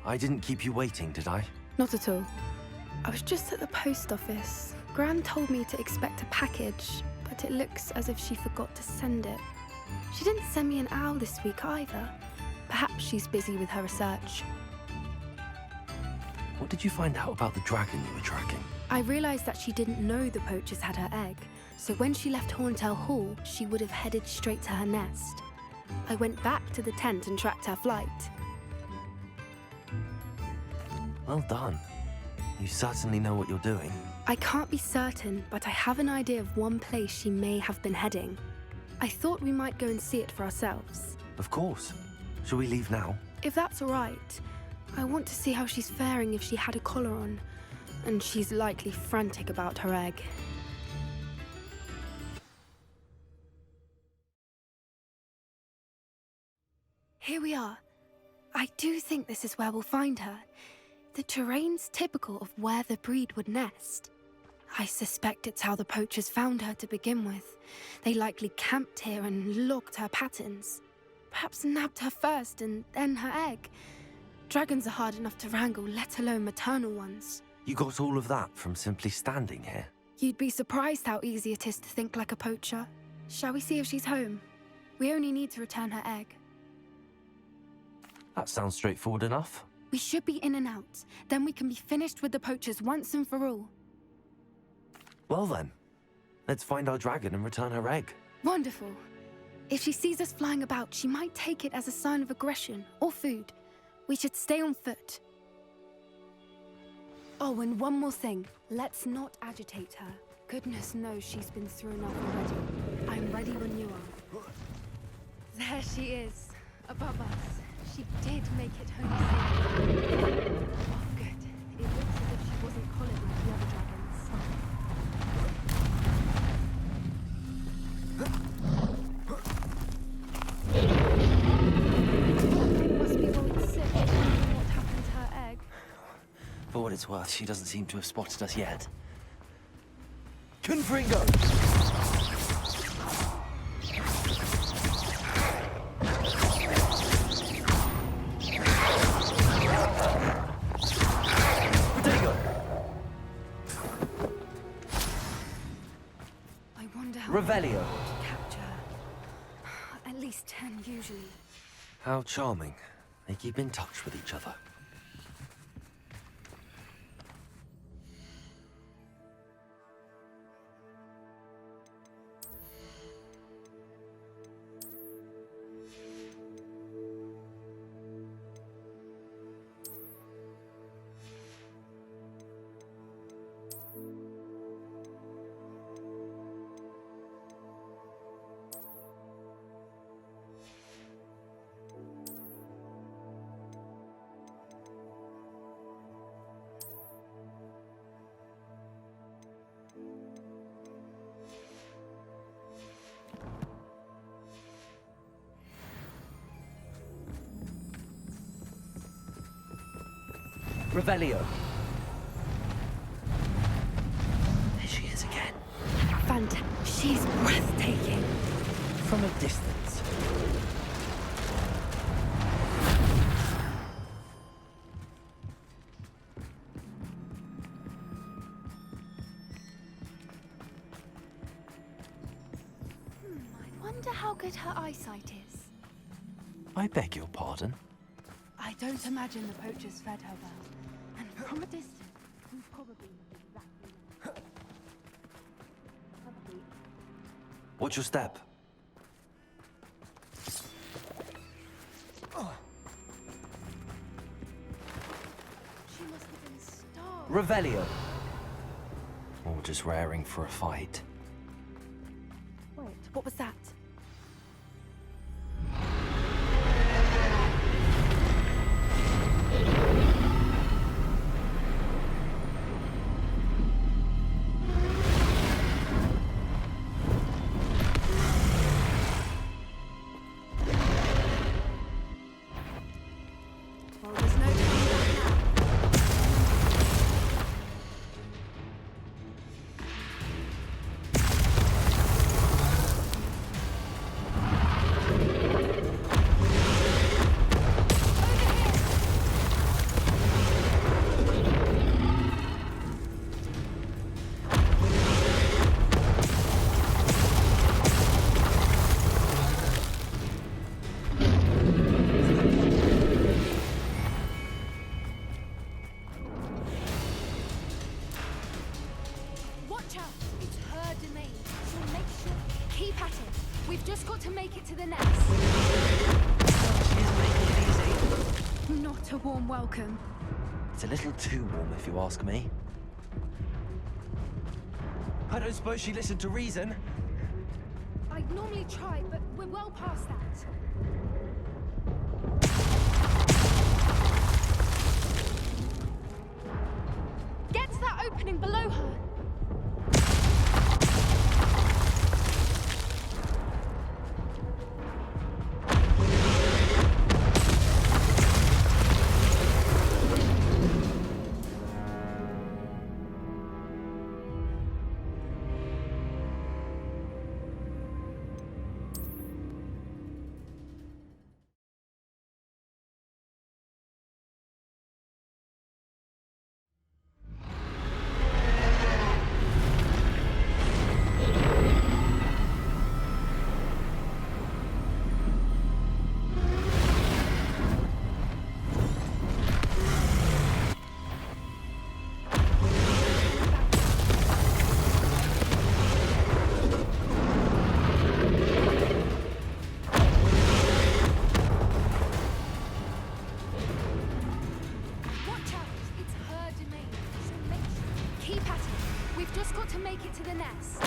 I didn't keep you waiting, did I? Not at all. I was just at the post office. Gran told me to expect a package, but it looks as if she forgot to send it. She didn't send me an owl this week either. Perhaps she's busy with her research. What did you find out about the dragon you were tracking? I realized that she didn't know the poachers had her egg, so when she left Horntail Hall, she would have headed straight to her nest. I went back to the tent and tracked her flight. Well done. You certainly know what you're doing. I can't be certain, but I have an idea of one place she may have been heading. I thought we might go and see it for ourselves. Of course. Shall we leave now? If that's all right. I want to see how she's faring if she had a collar on. And she's likely frantic about her egg. Here we are. I do think this is where we'll find her. The terrain's typical of where the breed would nest. I suspect it's how the poachers found her to begin with. They likely camped here and logged her patterns. Perhaps nabbed her first and then her egg. Dragons are hard enough to wrangle, let alone maternal ones. You got all of that from simply standing here? You'd be surprised how easy it is to think like a poacher. Shall we see if she's home? We only need to return her egg. That sounds straightforward enough. We should be in and out. Then we can be finished with the poachers once and for all. Well then, let's find our dragon and return her egg. Wonderful. If she sees us flying about, she might take it as a sign of aggression or food. We should stay on foot. Oh, and one more thing. Let's not agitate her. Goodness knows she's been through enough already. I'm ready when you are. There she is, above us. She did make it home safe. Oh, good. It looks as if she wasn't collared like the other dragons. Must be worried sick. I don't know what happened to her egg. For what it's worth, she doesn't seem to have spotted us yet. Confringo! Revelio. To capture. At least 10 usually. How charming. They keep in touch with each other. Revelio. There she is again. Fantastic. She's breathtaking. From a distance. I wonder how good her eyesight is. I beg your pardon? I don't imagine the poachers fed her well. And from a distance, we probably know exactly. What's your step? She must have been starved. Revelio. Or just raring for a fight. Wait, what was that? Well, there's no time back now. warm welcome. It's a little too warm, if you ask me. I don't suppose she listened to reason. I'd normally try, but we're well past that. Get to that opening below her. Just got to make it to the nest.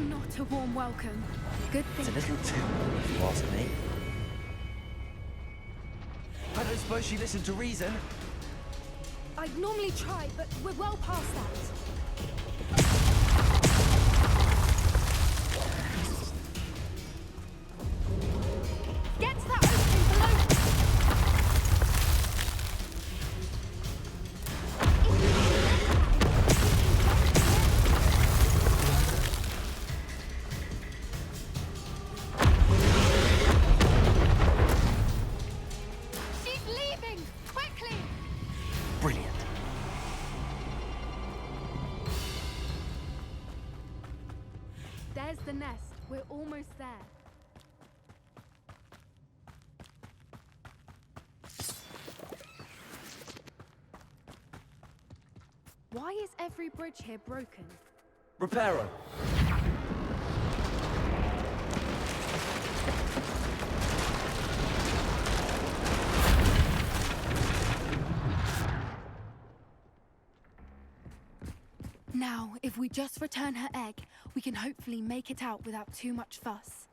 Not a warm welcome. Good thing. It's a little too warm, if you ask me. I don't suppose she listened to reason. I'd normally try, but we're well past that. Get to that opening below. She's leaving! Quickly! Brilliant. There's the nest. We're almost there. Why is every bridge here broken? Repair her. Now, if we just return her egg, we can hopefully make it out without too much fuss.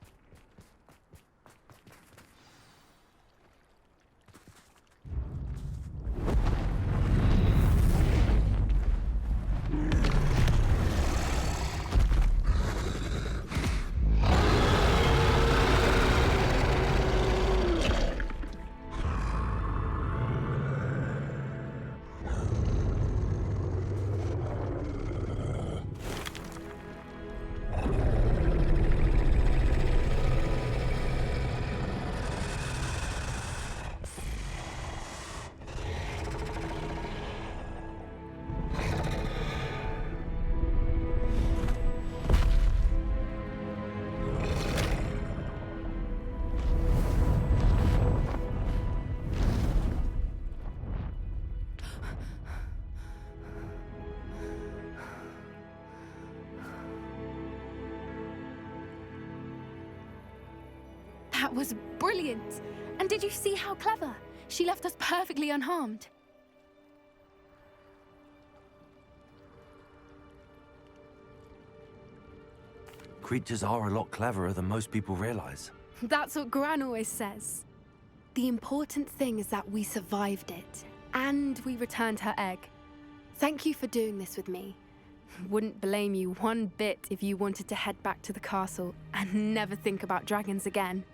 That was brilliant! And did you see how clever? She left us perfectly unharmed. Creatures are a lot cleverer than most people realize. That's what Gran always says. The important thing is that we survived it, and we returned her egg. Thank you for doing this with me. Wouldn't blame you one bit if you wanted to head back to the castle and never think about dragons again.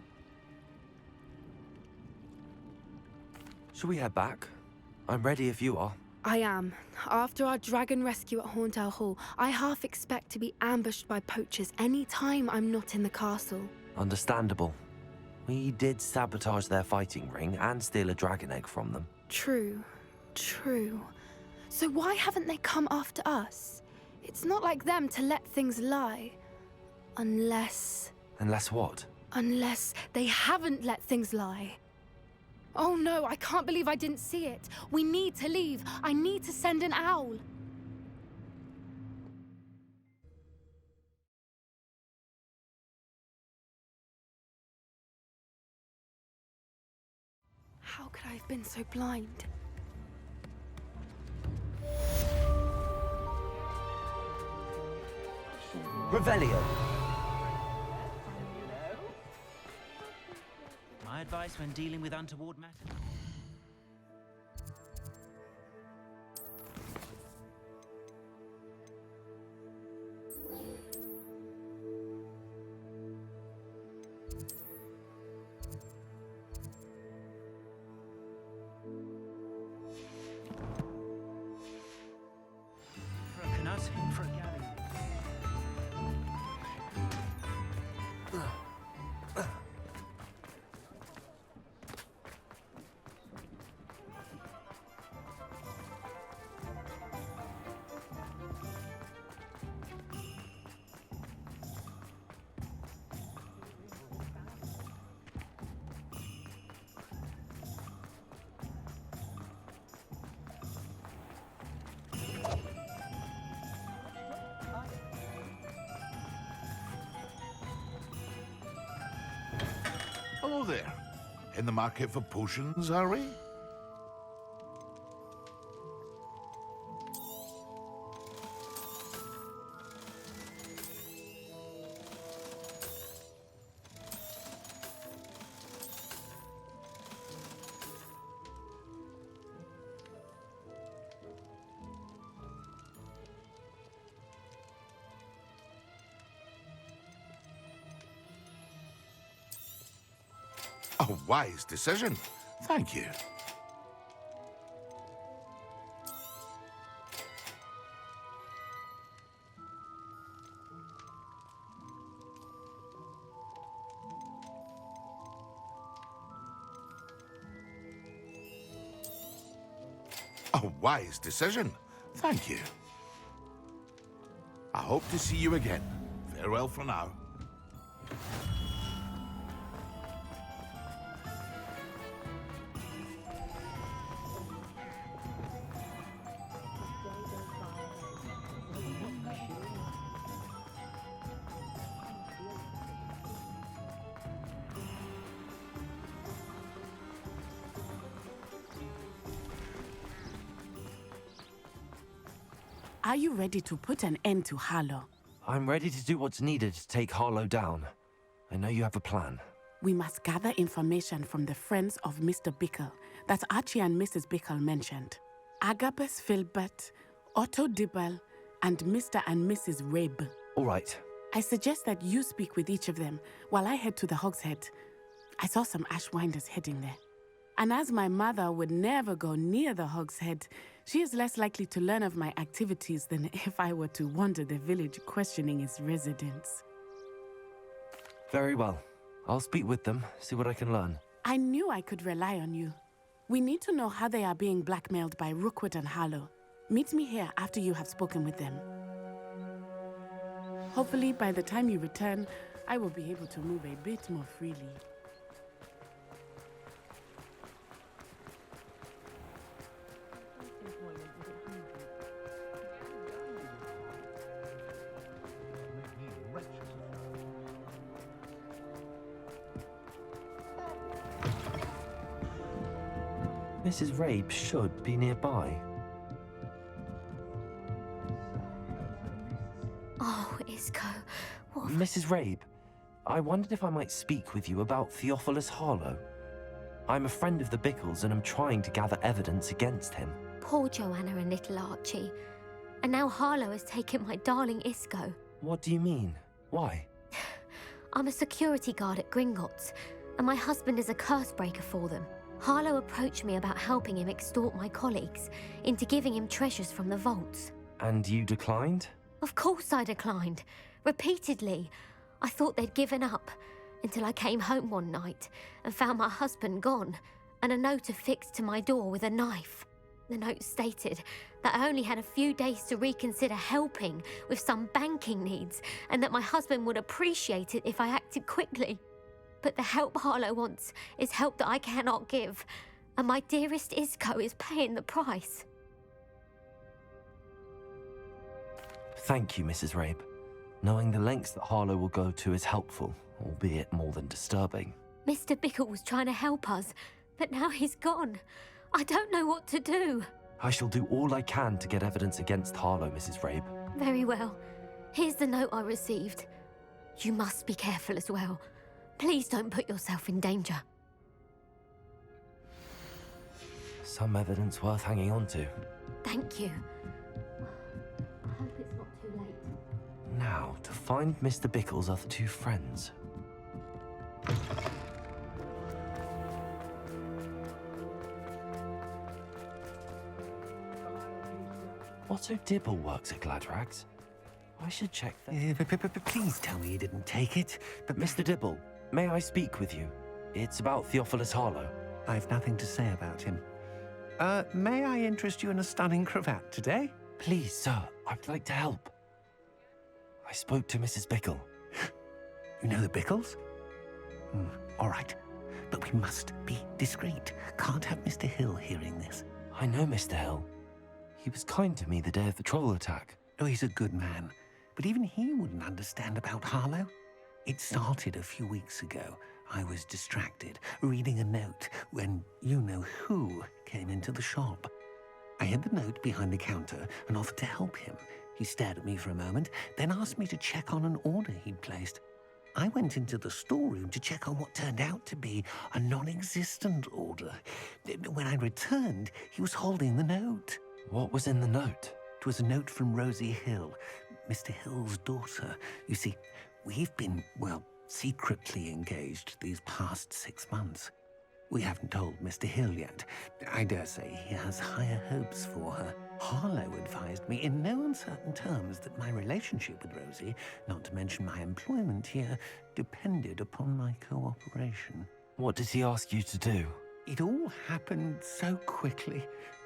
Shall we head back? I'm ready if you are. I am. After our dragon rescue at Hauntel Hall, I half expect to be ambushed by poachers any time I'm not in the castle. Understandable. We did sabotage their fighting ring and steal a dragon egg from them. True. So why haven't they come after us? It's not like them to let things lie. Unless what? Unless they haven't let things lie. Oh no, I can't believe I didn't see it. We need to leave. I need to send an owl. How could I have been so blind? Revelio. My advice when dealing with untoward matters. For a canut, for a galley. Hello there. In the market for potions, are we? A wise decision. Thank you. A wise decision. Thank you. I hope to see you again. Farewell for now. Are you ready to put an end to Harlow? I'm ready to do what's needed to take Harlow down. I know you have a plan. We must gather information from the friends of Mr. Bickle that Archie and Mrs. Bickle mentioned. Agabus Filbert, Otto Dibble, and Mr. and Mrs. Rabe. All right. I suggest that you speak with each of them while I head to the Hogshead. I saw some Ashwinders heading there. And as my mother would never go near the Hogshead, she is less likely to learn of my activities than if I were to wander the village questioning its residents. Very well. I'll speak with them, see what I can learn. I knew I could rely on you. We need to know how they are being blackmailed by Rookwood and Harlow. Meet me here after you have spoken with them. Hopefully, by the time you return, I will be able to move a bit more freely. Mrs. Rabe should be nearby. Oh, Isco, what? Mrs. Rabe, I wondered if I might speak with you about Theophilus Harlow. I'm a friend of the Bickles and I'm trying to gather evidence against him. Poor Joanna and little Archie. And now Harlow has taken my darling Isco. What do you mean? Why? I'm a security guard at Gringotts, and my husband is a curse breaker for them. Harlow approached me about helping him extort my colleagues into giving him treasures from the vaults. And you declined? Of course I declined. Repeatedly. I thought they'd given up, until I came home one night and found my husband gone, and a note affixed to my door with a knife. The note stated that I only had a few days to reconsider helping with some banking needs, and that my husband would appreciate it if I acted quickly. But the help Harlow wants is help that I cannot give, and my dearest Isco is paying the price. Thank you, Mrs. Rabe. Knowing the lengths that Harlow will go to is helpful, albeit more than disturbing. Mr. Bickle was trying to help us, But now he's gone. I don't know what to do. I shall do all I can to get evidence against Harlow, Mrs. Rabe. Very well. Here's the note I received. You must be careful as well. Please don't put yourself in danger. Some evidence worth hanging on to. Thank you. I hope it's not too late. Now, to find Mr. Bickle's other two friends. Otto Dibble works at Gladrags. I should check that. Please tell me you didn't take it. But Mr. Dibble, may I speak with you? It's about Theophilus Harlow. I've nothing to say about him. May I interest you in a stunning cravat today? Please, sir, I'd like to help. I spoke to Mrs. Bickle. You know the Bickles? All right. But we must be discreet. Can't have Mr. Hill hearing this. I know Mr. Hill. He was kind to me the day of the troll attack. Oh, he's a good man. But even he wouldn't understand about Harlow. It started a few weeks ago. I was distracted, reading a note, when you-know-who came into the shop. I hid the note behind the counter and offered to help him. He stared at me for a moment, then asked me to check on an order he'd placed. I went into the storeroom to check on what turned out to be a non-existent order. When I returned, he was holding the note. What was in the note? It was a note from Rosie Hill, Mr. Hill's daughter. You see, we've been, secretly engaged these past 6 months. We haven't told Mr. Hill yet. I dare say he has higher hopes for her. Harlow advised me in no uncertain terms that my relationship with Rosie, not to mention my employment here, depended upon my cooperation. What did he ask you to do? It all happened so quickly.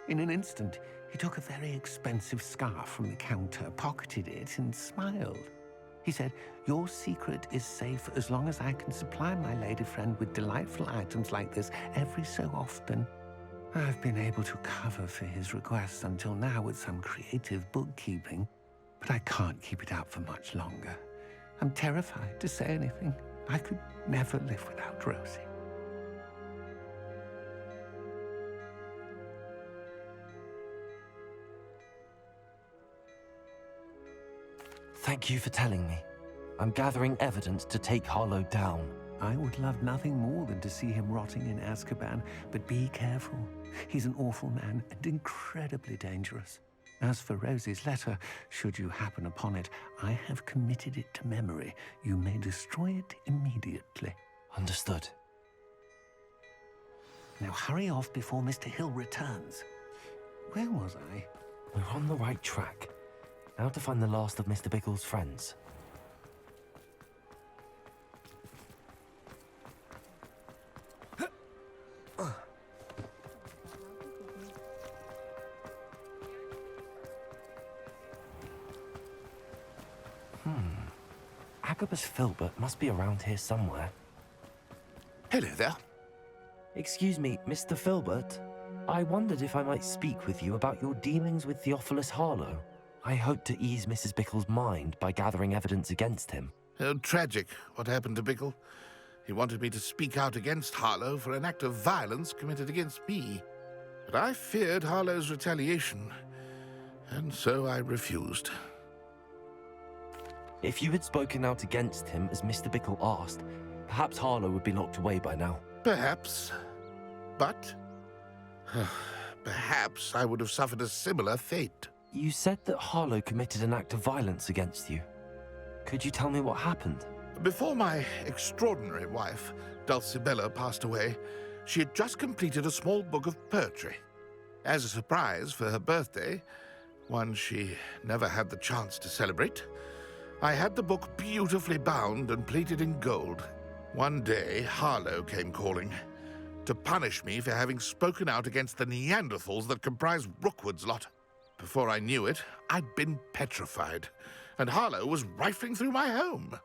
In an instant, he took a very expensive scarf from the counter, pocketed it, and smiled. He said, "Your secret is safe as long as I can supply my lady friend with delightful items like this every so often." I've been able to cover for his requests until now with some creative bookkeeping, but I can't keep it up for much longer. I'm terrified to say anything. I could never live without Rosie. Thank you for telling me. I'm gathering evidence to take Harlow down. I would love nothing more than to see him rotting in Azkaban, but be careful. He's an awful man and incredibly dangerous. As for Rosie's letter, should you happen upon it, I have committed it to memory. You may destroy it immediately. Understood. Now hurry off before Mr. Hill returns. Where was I? We're on the right track. Now to find the last of Mr. Bickle's friends. Agabus Filbert must be around here somewhere. Hello there. Excuse me, Mr. Filbert. I wondered if I might speak with you about your dealings with Theophilus Harlow. I hope to ease Mrs. Bickle's mind by gathering evidence against him. Oh, tragic what happened to Bickle. He wanted me to speak out against Harlow for an act of violence committed against me. But I feared Harlow's retaliation, and so I refused. If you had spoken out against him as Mr. Bickle asked, perhaps Harlow would be locked away by now. Perhaps. But perhaps I would have suffered a similar fate. You said that Harlow committed an act of violence against you. Could you tell me what happened? Before my extraordinary wife, Dulcibella, passed away, she had just completed a small book of poetry. As a surprise for her birthday, one she never had the chance to celebrate, I had the book beautifully bound and plated in gold. One day, Harlow came calling to punish me for having spoken out against the Neanderthals that comprise Rookwood's lot. Before I knew it, I'd been petrified, and Harlow was rifling through my home.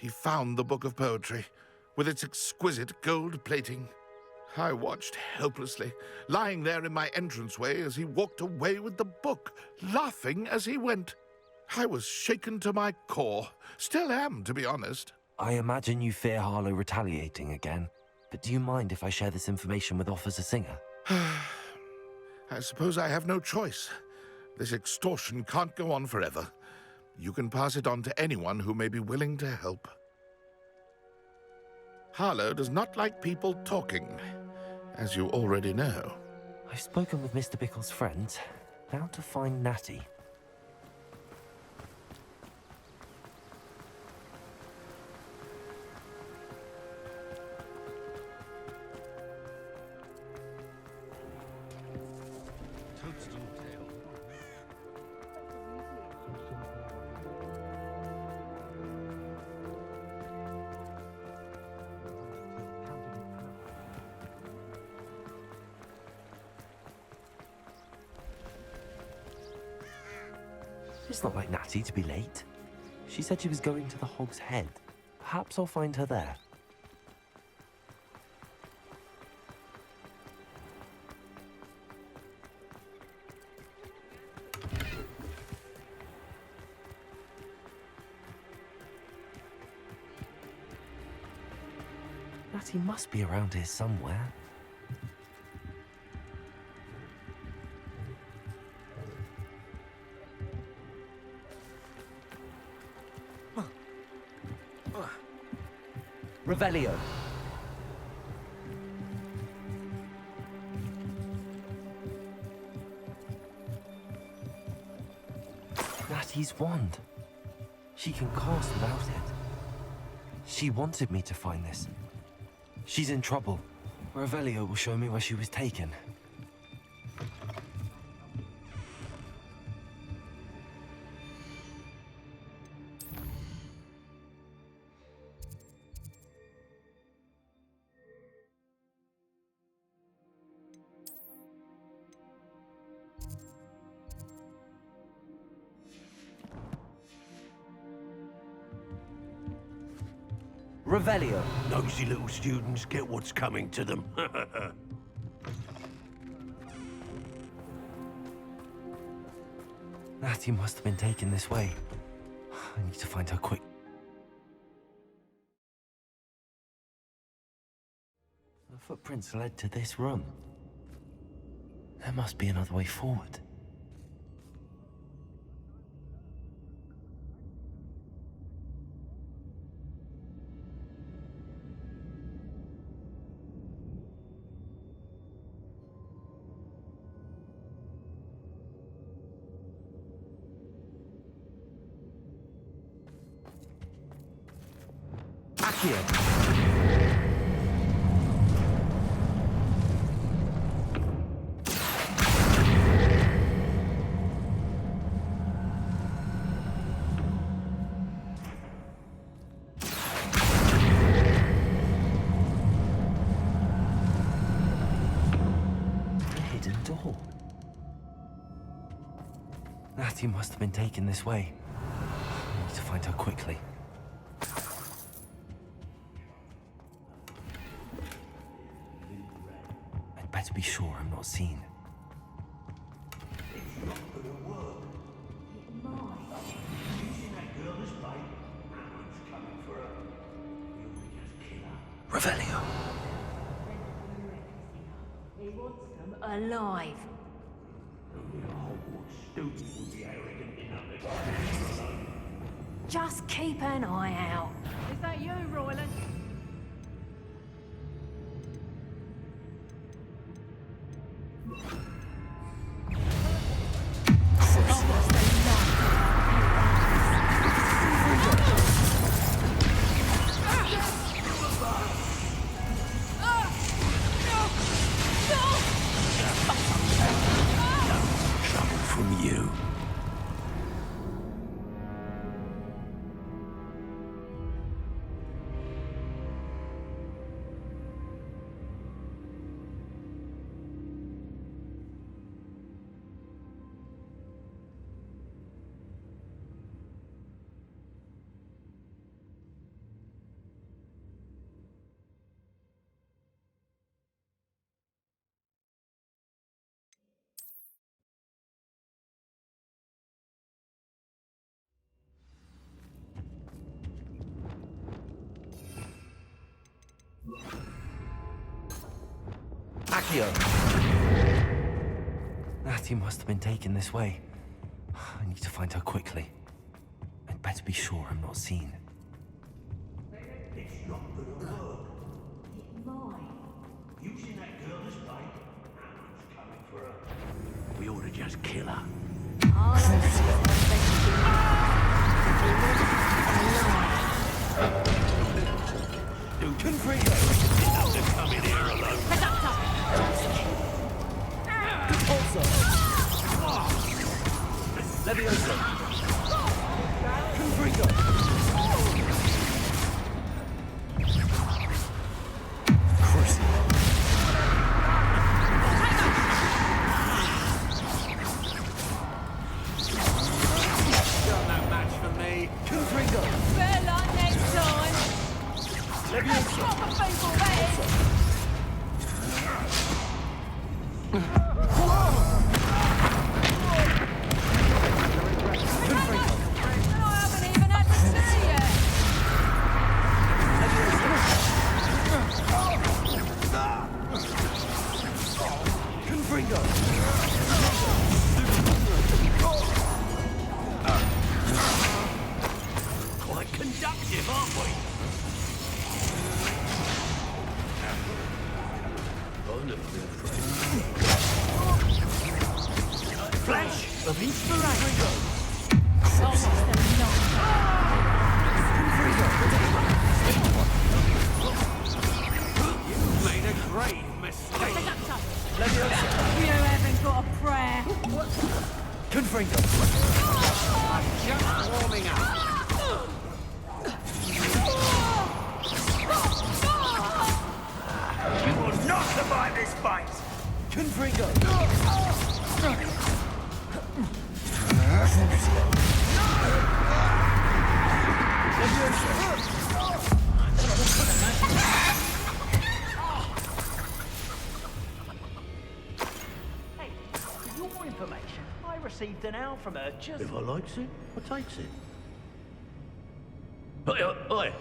He found the book of poetry, with its exquisite gold plating. I watched helplessly, lying there in my entranceway as he walked away with the book, laughing as he went. I was shaken to my core. Still am, to be honest. I imagine you fear Harlow retaliating again. but do you mind if I share this information with Officer Singer? I suppose I have no choice. This extortion can't go on forever. You can pass it on to anyone who may be willing to help. Harlow does not like people talking, as you already know. I've spoken with Mr. Bickle's friends. Now to find Natty. It's not like Natty to be late. She said she was going to the Hog's Head. Perhaps I'll find her there. Natty must be around here somewhere. Revelio. Natty's wand. She can cast without it. She wanted me to find this. She's in trouble. Revelio will show me where she was taken. Revelio. Nosy little students get what's coming to them. Natty must have been taken this way. I need to find her quick. The footprints led to this room. There must be another way forward. Here. A hidden door. Natty must have been taken this way. I need to find her quickly. Better be sure I'm not seen. It's not gonna work. It might. You see that girl this way? Someone's coming for her. You'll just kill her. Revelio. He wants them alive. Only a Hogwarts student would be arrogant enough to get her alone. Just keep an eye out. Is that you, Royland? Theo! Natty must have been taken this way. I need to find her quickly. I'd better be sure I'm not seen. It's not gonna work. It might. Using that girl as bait, Aaron's coming for her. We ought to just kill her. You can free her! Enough to come in here alone. Also! Levioso! Confringo! Cruci! Got no match for me. Confringo! Better luck next time. Levioso! Proper people, that is. I haven't even had to see yet. Confringo! Quite conductive, aren't we? Flash of inspiration! You made a great mistake. You haven't got a prayer. Confringo! Just warming up. You will not survive this fight. Confringo! Hey, for your information, I received an owl from her just... If I likes it, I takes it. Oi, oi.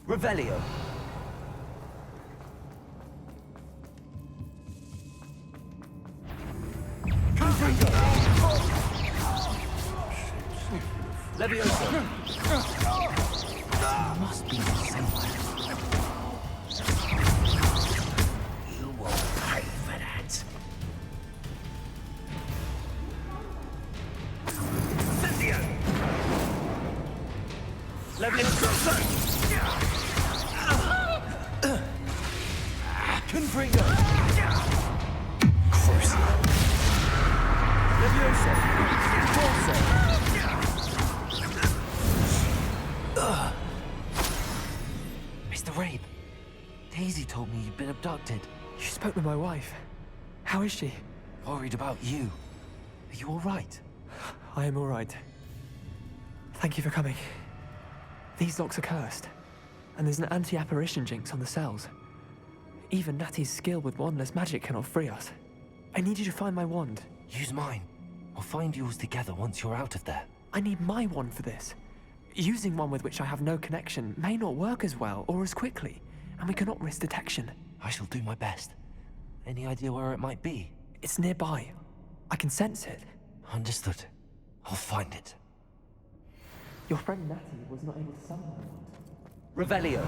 Revelio! Confringo! Levioso! It must be somewhere. You will pay for that. Cynthia! Levioso! Confringo! Cruci! Levioso! Torso! Mr. Rabe, Daisy told me you'd been abducted. You spoke with my wife. How is she? Worried about you. Are you all right? I am all right. Thank you for coming. These locks are cursed, and there's an anti-apparition jinx on the cells. Even Natty's skill with wandless magic cannot free us. I need you to find my wand. Use mine. We'll find yours together once you're out of there. I need my wand for this. Using one with which I have no connection may not work as well or as quickly, and we cannot risk detection. I shall do my best. Any idea where it might be? It's nearby. I can sense it. Understood. I'll find it. Your friend Natty was not able to summon her wand. Revelio!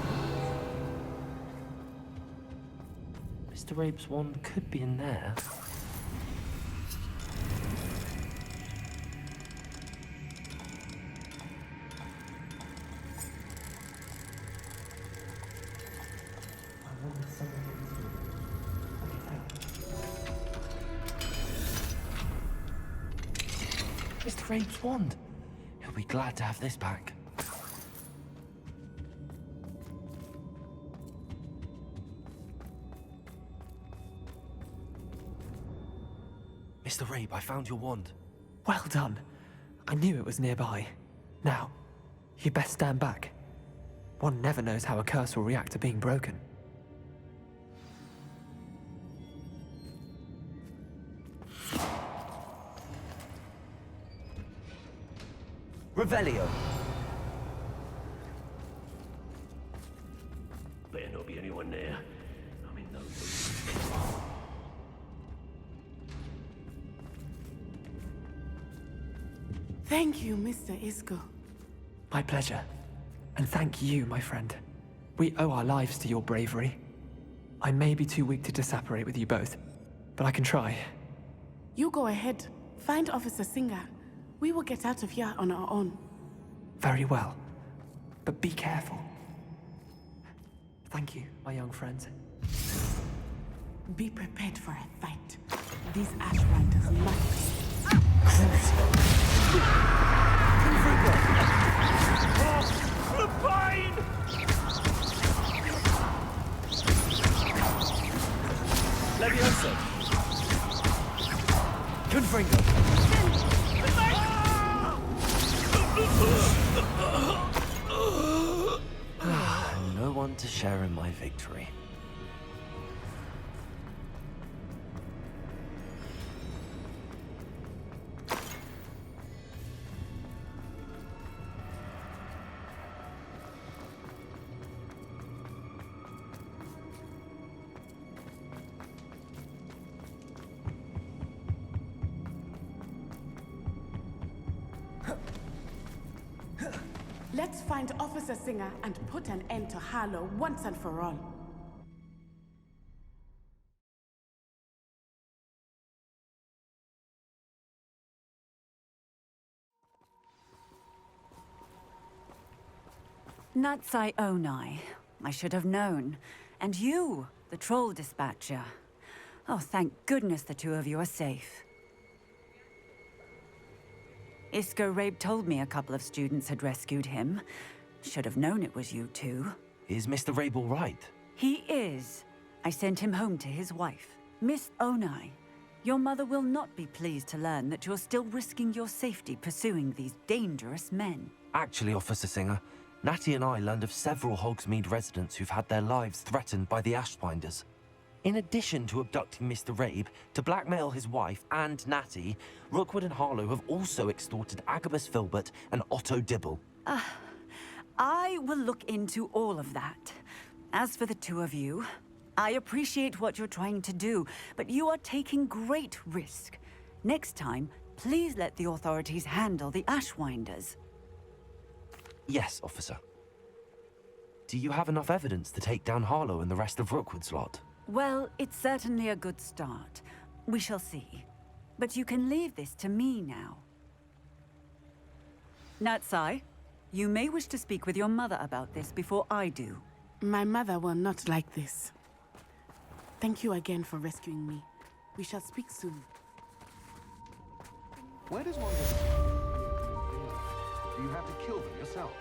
Mr. Rabe's wand could be in there. I wonder if someone can do it. I can help. Mr. Rabe's wand! He'll be glad to have this back. Mr. Rabe, I found your wand. Well done. I knew it was nearby. Now, you best stand back. One never knows how a curse will react to being broken. Revelio! Better not be anyone there. I'm in no mood. Thank you, Mr. Isco. My pleasure. And thank you, my friend. We owe our lives to your bravery. I may be too weak to disapparate with you both, but I can try. You go ahead. Find Officer Singer. We will get out of here on our own. Very well. But be careful. Thank you, my young friends. Be prepared for a fight. These Ashwinders must. Levioso! Confringo! No one to share in my victory. Let's find Officer Singer and put an end to Harlow once and for all. Natsai Onai. I should have known. And you, the troll dispatcher. Oh, thank goodness the two of you are safe. Isco Rabe told me a couple of students had rescued him. Should have known it was you two. Is Mr. Rabe all right? He is. I sent him home to his wife, Miss Onai. Your mother will not be pleased to learn that you're still risking your safety pursuing these dangerous men. Actually, Officer Singer, Natty and I learned of several Hogsmeade residents who've had their lives threatened by the Ashbinders. In addition to abducting Mr. Rabe to blackmail his wife and Natty, Rookwood and Harlow have also extorted Agabus Filbert and Otto Dibble. I will look into all of that. As for the two of you, I appreciate what you're trying to do, but you are taking great risk. Next time, please let the authorities handle the Ashwinders. Yes, officer. Do you have enough evidence to take down Harlow and the rest of Rookwood's lot? Well, it's certainly a good start. We shall see. But you can leave this to me now. Natsai, you may wish to speak with your mother about this before I do. My mother will not like this. Thank you again for rescuing me. We shall speak soon. Where does one go? Do you have to kill them yourself?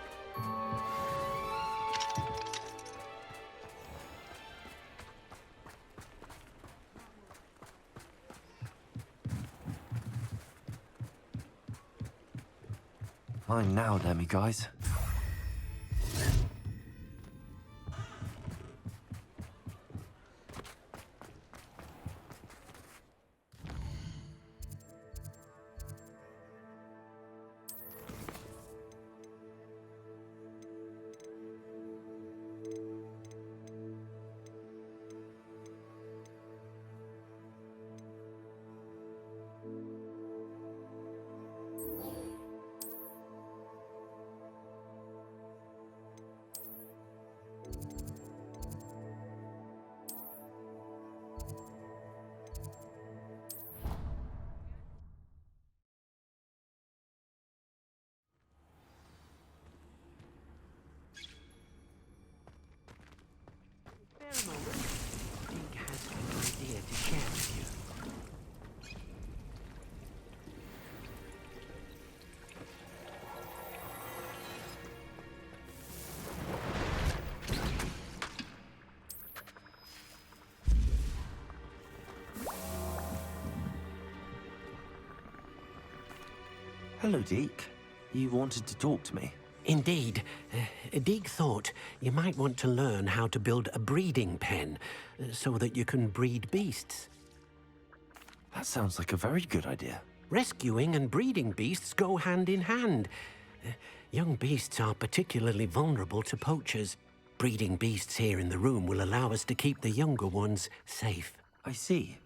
Fine now, Demi guys. Hello, Deke. You wanted to talk to me? Indeed. Deek thought you might want to learn how to build a breeding pen so that you can breed beasts. That sounds like a very good idea. Rescuing and breeding beasts go hand in hand. Young beasts are particularly vulnerable to poachers. Breeding beasts here in the room will allow us to keep the younger ones safe. I see.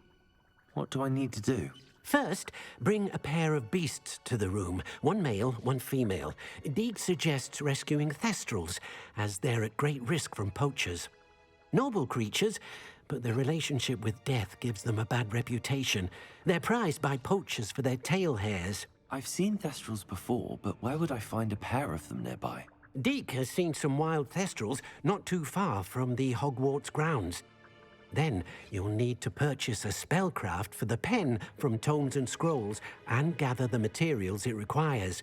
What do I need to do? First, bring a pair of beasts to the room. One male, one female. Deek suggests rescuing thestrals, as they're at great risk from poachers. Noble creatures, but their relationship with death gives them a bad reputation. They're prized by poachers for their tail hairs. I've seen thestrals before, but where would I find a pair of them nearby? Deek has seen some wild thestrals not too far from the Hogwarts grounds. Then you'll need to purchase a spellcraft for the pen from Tomes and Scrolls and gather the materials it requires.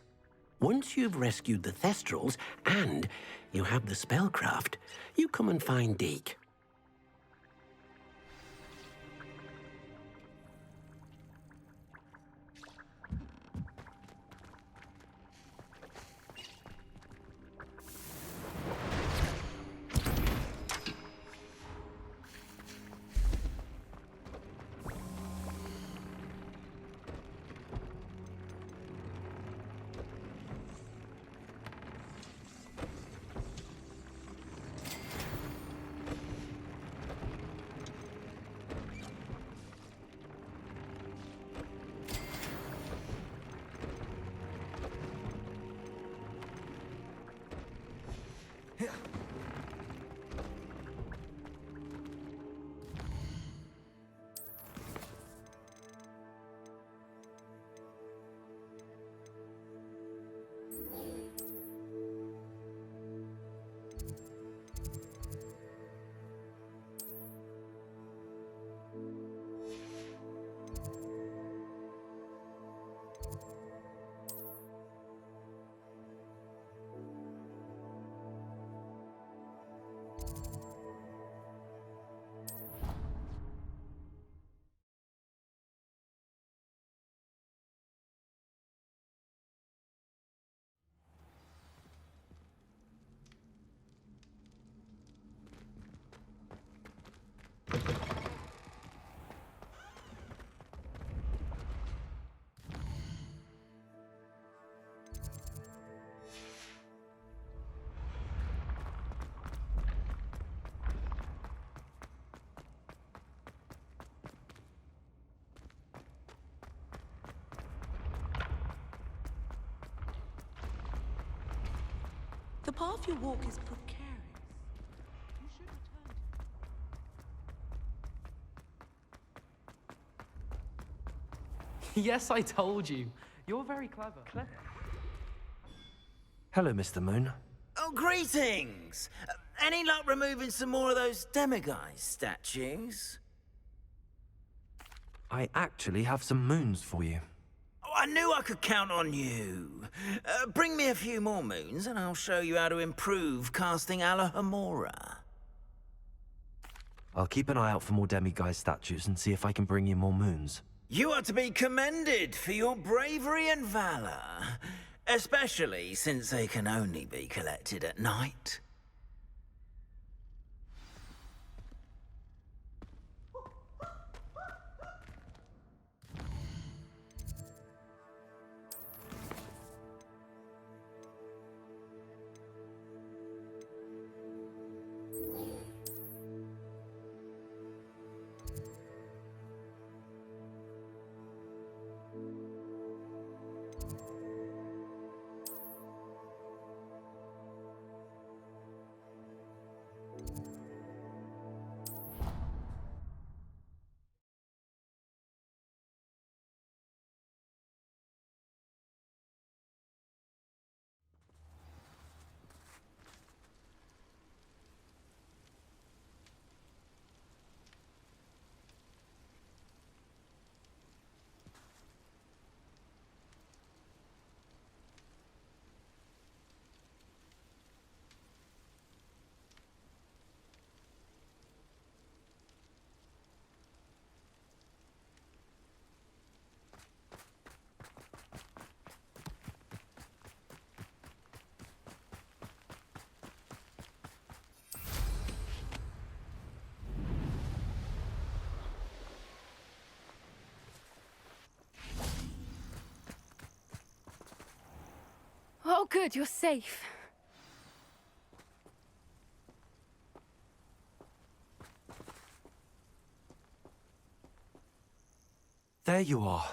Once you've rescued the thestrals and you have the spellcraft, you come and find Deek. The path you walk is precarious. You should return. Yes, I told you. You're very clever. Hello, Mr. Moon. Oh, greetings! Any luck removing some more of those demiguise statues? I actually have some moons for you. Oh, I knew I could count on you. Bring me a few more moons and I'll show you how to improve casting Alohomora. I'll keep an eye out for more demiguise statues and see if I can bring you more moons. You are to be commended for your bravery and valor, especially since they can only be collected at night. good, you're safe. There you are.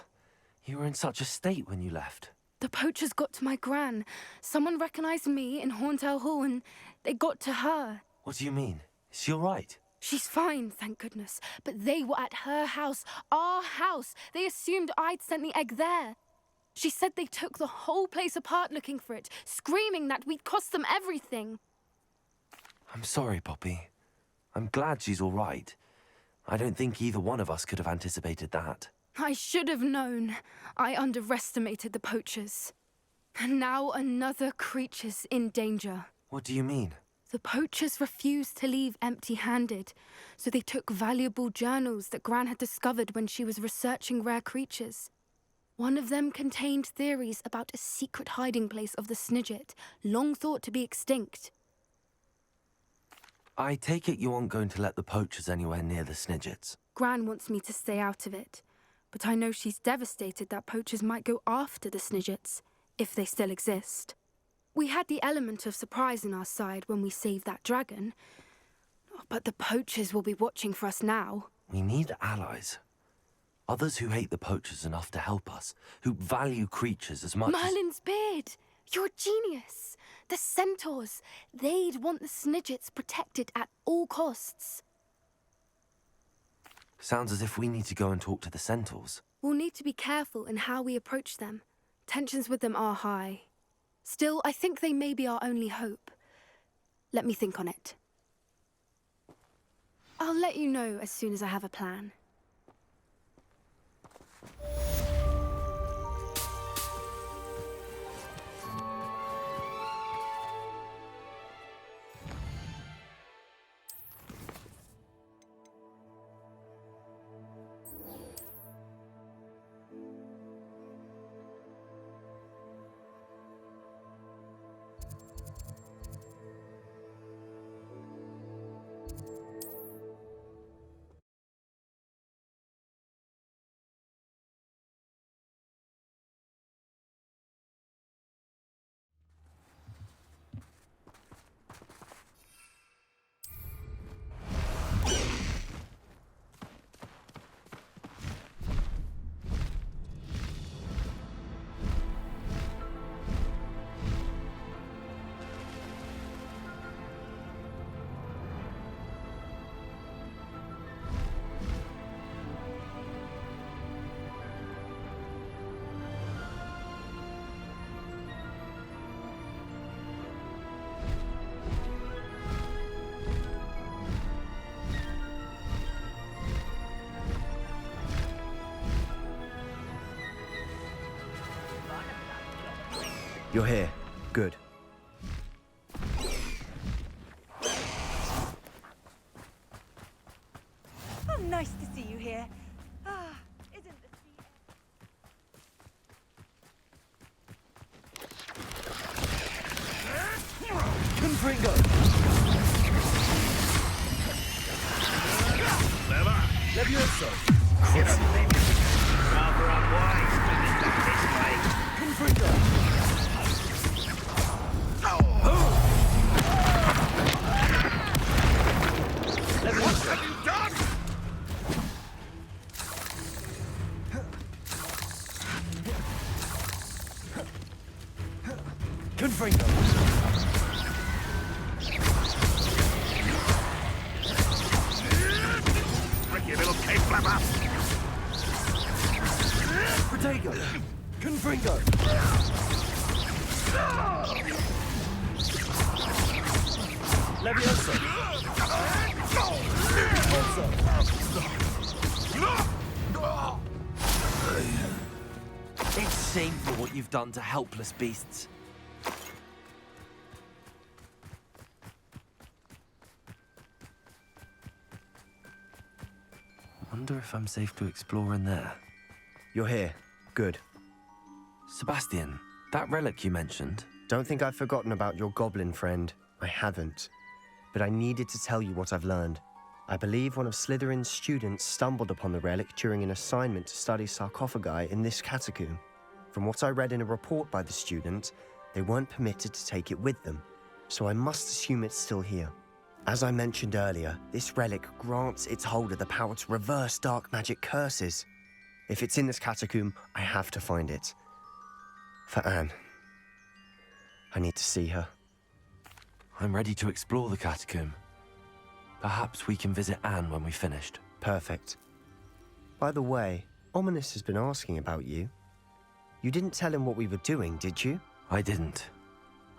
You were in such a state when you left. The poachers got to my gran. Someone recognized me in Horntail Hall and they got to her. What do you mean? Is she all right? She's fine, thank goodness. But they were at her house, our house. They assumed I'd sent the egg there. She said they took the whole place apart looking for it, screaming that we'd cost them everything. I'm sorry, Poppy. I'm glad she's all right. I don't think either one of us could have anticipated that. I should have known. I underestimated the poachers. And now another creature's in danger. What do you mean? The poachers refused to leave empty-handed, so they took valuable journals that Gran had discovered when she was researching rare creatures. One of them contained theories about a secret hiding place of the Snidget, long thought to be extinct. I take it you aren't going to let the poachers anywhere near the Snidgets. Gran wants me to stay out of it, but I know she's devastated that poachers might go after the Snidgets, if they still exist. We had the element of surprise on our side when we saved that dragon, but the poachers will be watching for us now. We need allies. Others who hate the poachers enough to help us, who value creatures as much Merlin's beard! You're a genius! The centaurs! They'd want the Snidgets protected at all costs. Sounds as if we need to go and talk to the centaurs. We'll need to be careful in how we approach them. Tensions with them are high. Still, I think they may be our only hope. Let me think on it. I'll let you know as soon as I have a plan. You're here. Good. Oh, nice to see you here. Ah, isn't the Confringo! Levioso! Rather unwise to be back this way. Confringo! What have you done? Confringo! Tricky little cave flapper! Protego! Confringo! Levioso! It's shameful what you've done to helpless beasts. Wonder if I'm safe to explore in there. You're here. Good. Sebastian, that relic you mentioned. Don't think I've forgotten about your goblin friend. I haven't. But I needed to tell you what I've learned. I believe one of Slytherin's students stumbled upon the relic during an assignment to study sarcophagi in this catacomb. From what I read in a report by the student, They weren't permitted to take it with them, so I must assume it's still here. As I mentioned earlier, this relic grants its holder the power to reverse dark magic curses. If it's in this catacomb, I have to find it. For Anne. I need to see her. I'm ready to explore the catacomb. Perhaps we can visit Anne when we've finished. Perfect. By the way, Ominous has been asking about you. You didn't tell him what we were doing, did you? I didn't.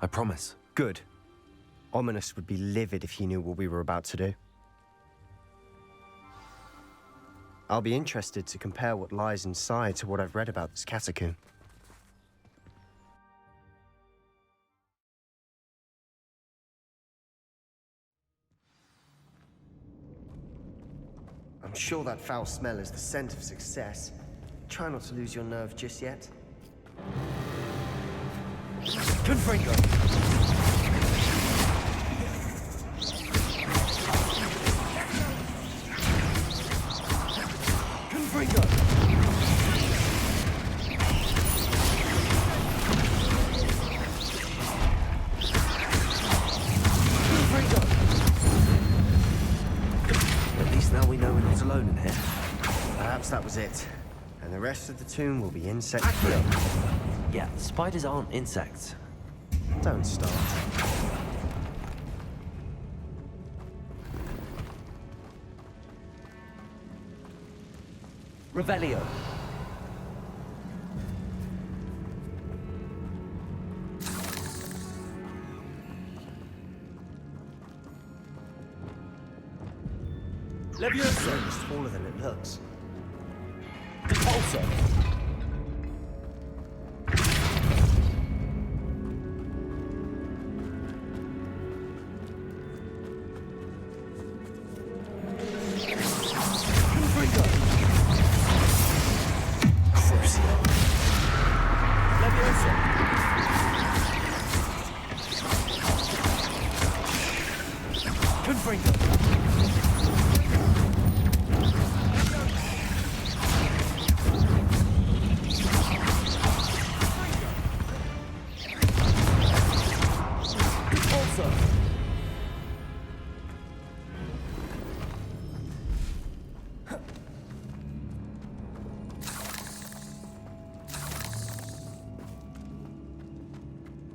I promise. Good. Ominous would be livid if he knew what we were about to do. I'll be interested to compare what lies inside to what I've read about this catacomb. I'm sure that foul smell is the scent of success. Try not to lose your nerve just yet. Confringo! Confringo! At least now we know we're not alone in here. Perhaps that was it. And the rest of the tomb will be insect free. Yeah, spiders aren't insects. Don't start. Revelio. Leviosa is smaller than it looks. Repulsor. Confringo. Crucio. Leviosa. Confringo.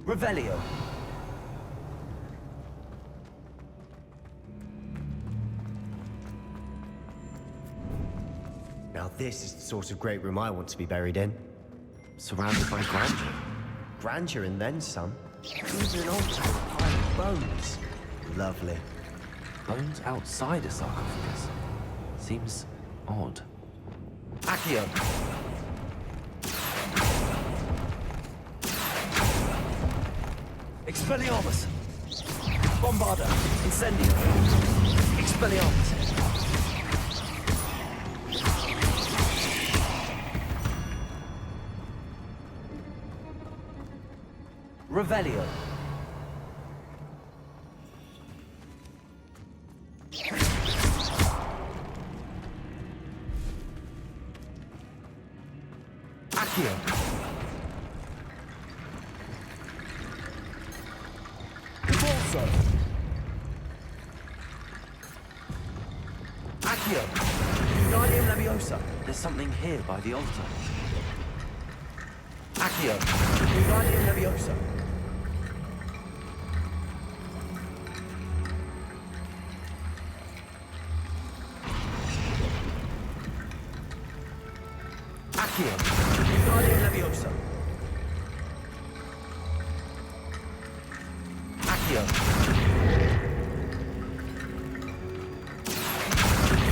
Revelio. Now this is the sort of great room I want to be buried in. Surrounded by grandeur. Grandeur and then some. Even an altar with a pile of bones. Lovely. Bones outside a sarcophagus. Seems odd. Accio. Expelliarmus! Bombarda! Incendio! Expelliarmus! Revelio! Accio! Accio! Guardium Leviosa! There's something here by the altar. Accio! Guardium Leviosa! Accio! Guardium Leviosa! Accio!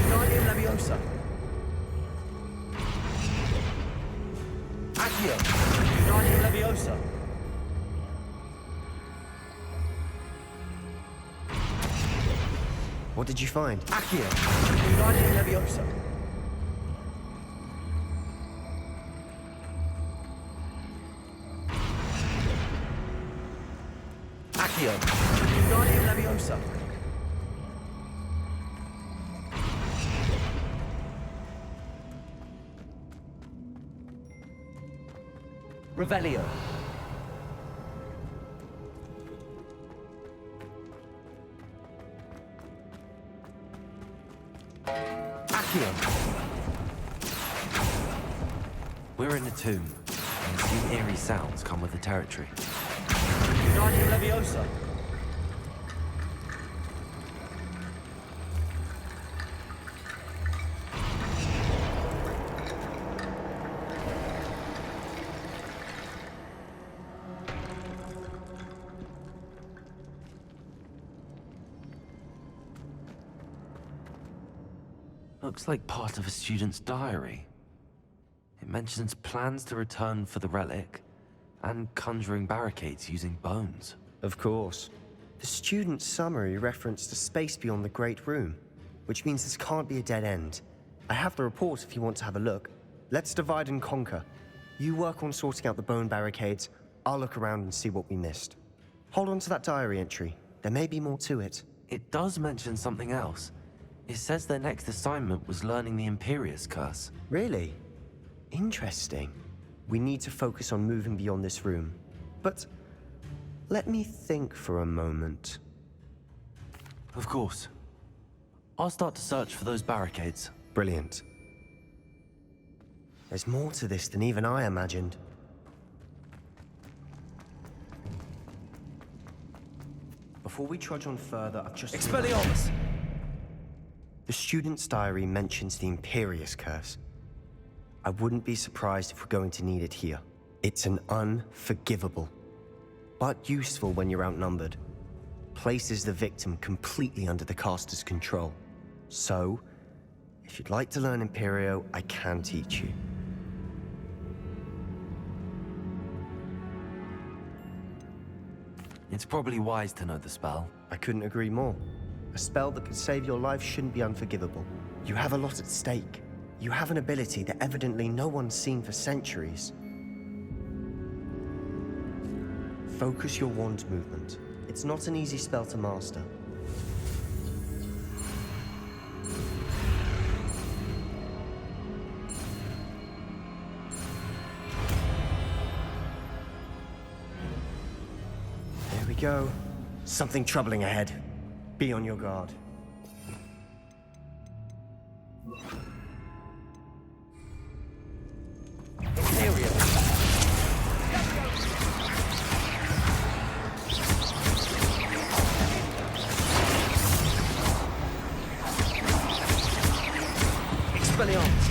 Guardium Leviosa! Accio! Guardium Leviosa! What did you find? Accio! Guardium Leviosa! Accio! Guardium Leviosa! Revelio! We're in a tomb. I assume eerie sounds come with the territory. Wingardium Leviosa. Looks like part of a student's diary. It mentions plans to return for the relic and conjuring barricades using bones. Of course. The student's summary referenced a space beyond the Great Room, which means this can't be a dead end. I have the report if you want to have a look. Let's divide and conquer. You work on sorting out the bone barricades. I'll look around and see what we missed. Hold on to that diary entry. There may be more to it. It does mention something else. It says their next assignment was learning the Imperius Curse. Really? Interesting. We need to focus on moving beyond this room. But let me think for a moment. Of course. I'll start to search for those barricades. Brilliant. There's more to this than even I imagined. Before we trudge on further, I've just... Expelliarmus! The student's diary mentions the Imperius Curse. I wouldn't be surprised if we're going to need it here. It's an unforgivable, but useful when you're outnumbered. Places the victim completely under the caster's control. So, if you'd like to learn Imperio, I can teach you. It's probably wise to know the spell. I couldn't agree more. A spell that could save your life shouldn't be unforgivable. You have a lot at stake. You have an ability that evidently no one's seen for centuries. Focus your wand movement. It's not an easy spell to master. There we go. Something troubling ahead. Be on your guard. Expelliarmus.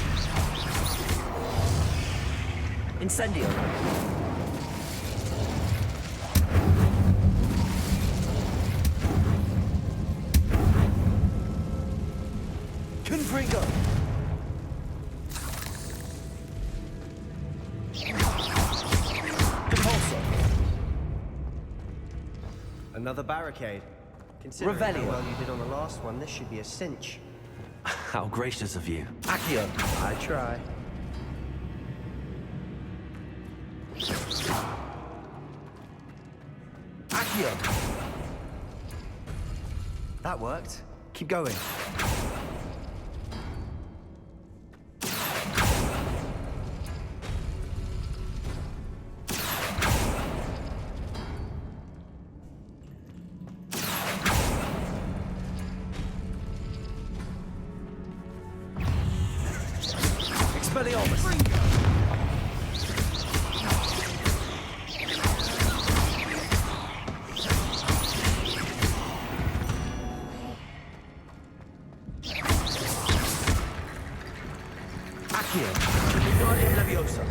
Incendio. Confringo. Compulso. Another barricade. Considering how Revelio. well you did on the last one, this should be a cinch. How gracious of you. Accio. I try. Accio. That worked. Keep going. Expelliarmus. Accio. Wingardium Leviosa.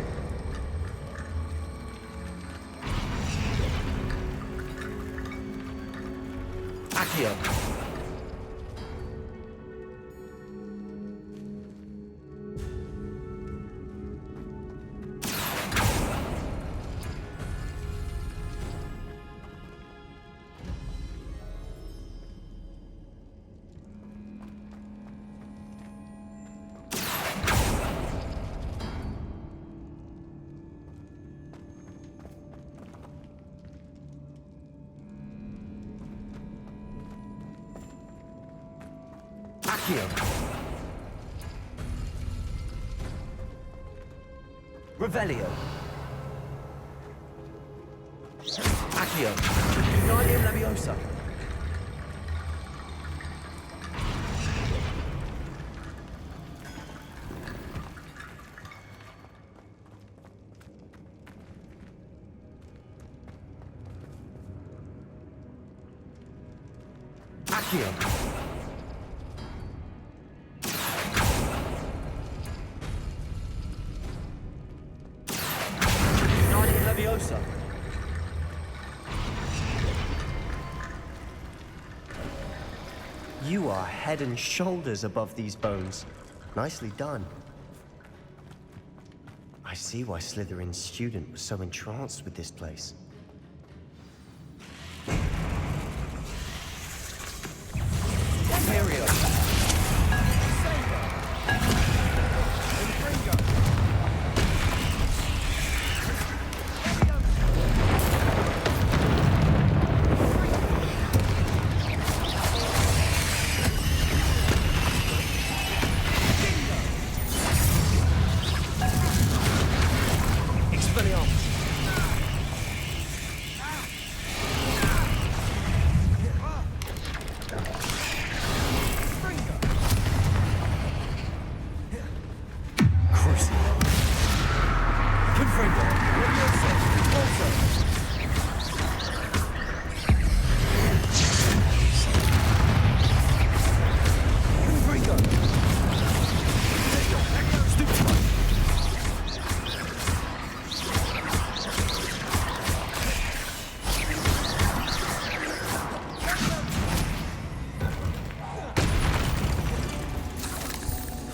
Accio. Accio. Revelio. Accio. Wingardium Leviosa. Accio. Guardian Leviosa. You are head and shoulders above these bones. Nicely done. I see why Slytherin's student was so entranced with this place. Imperial.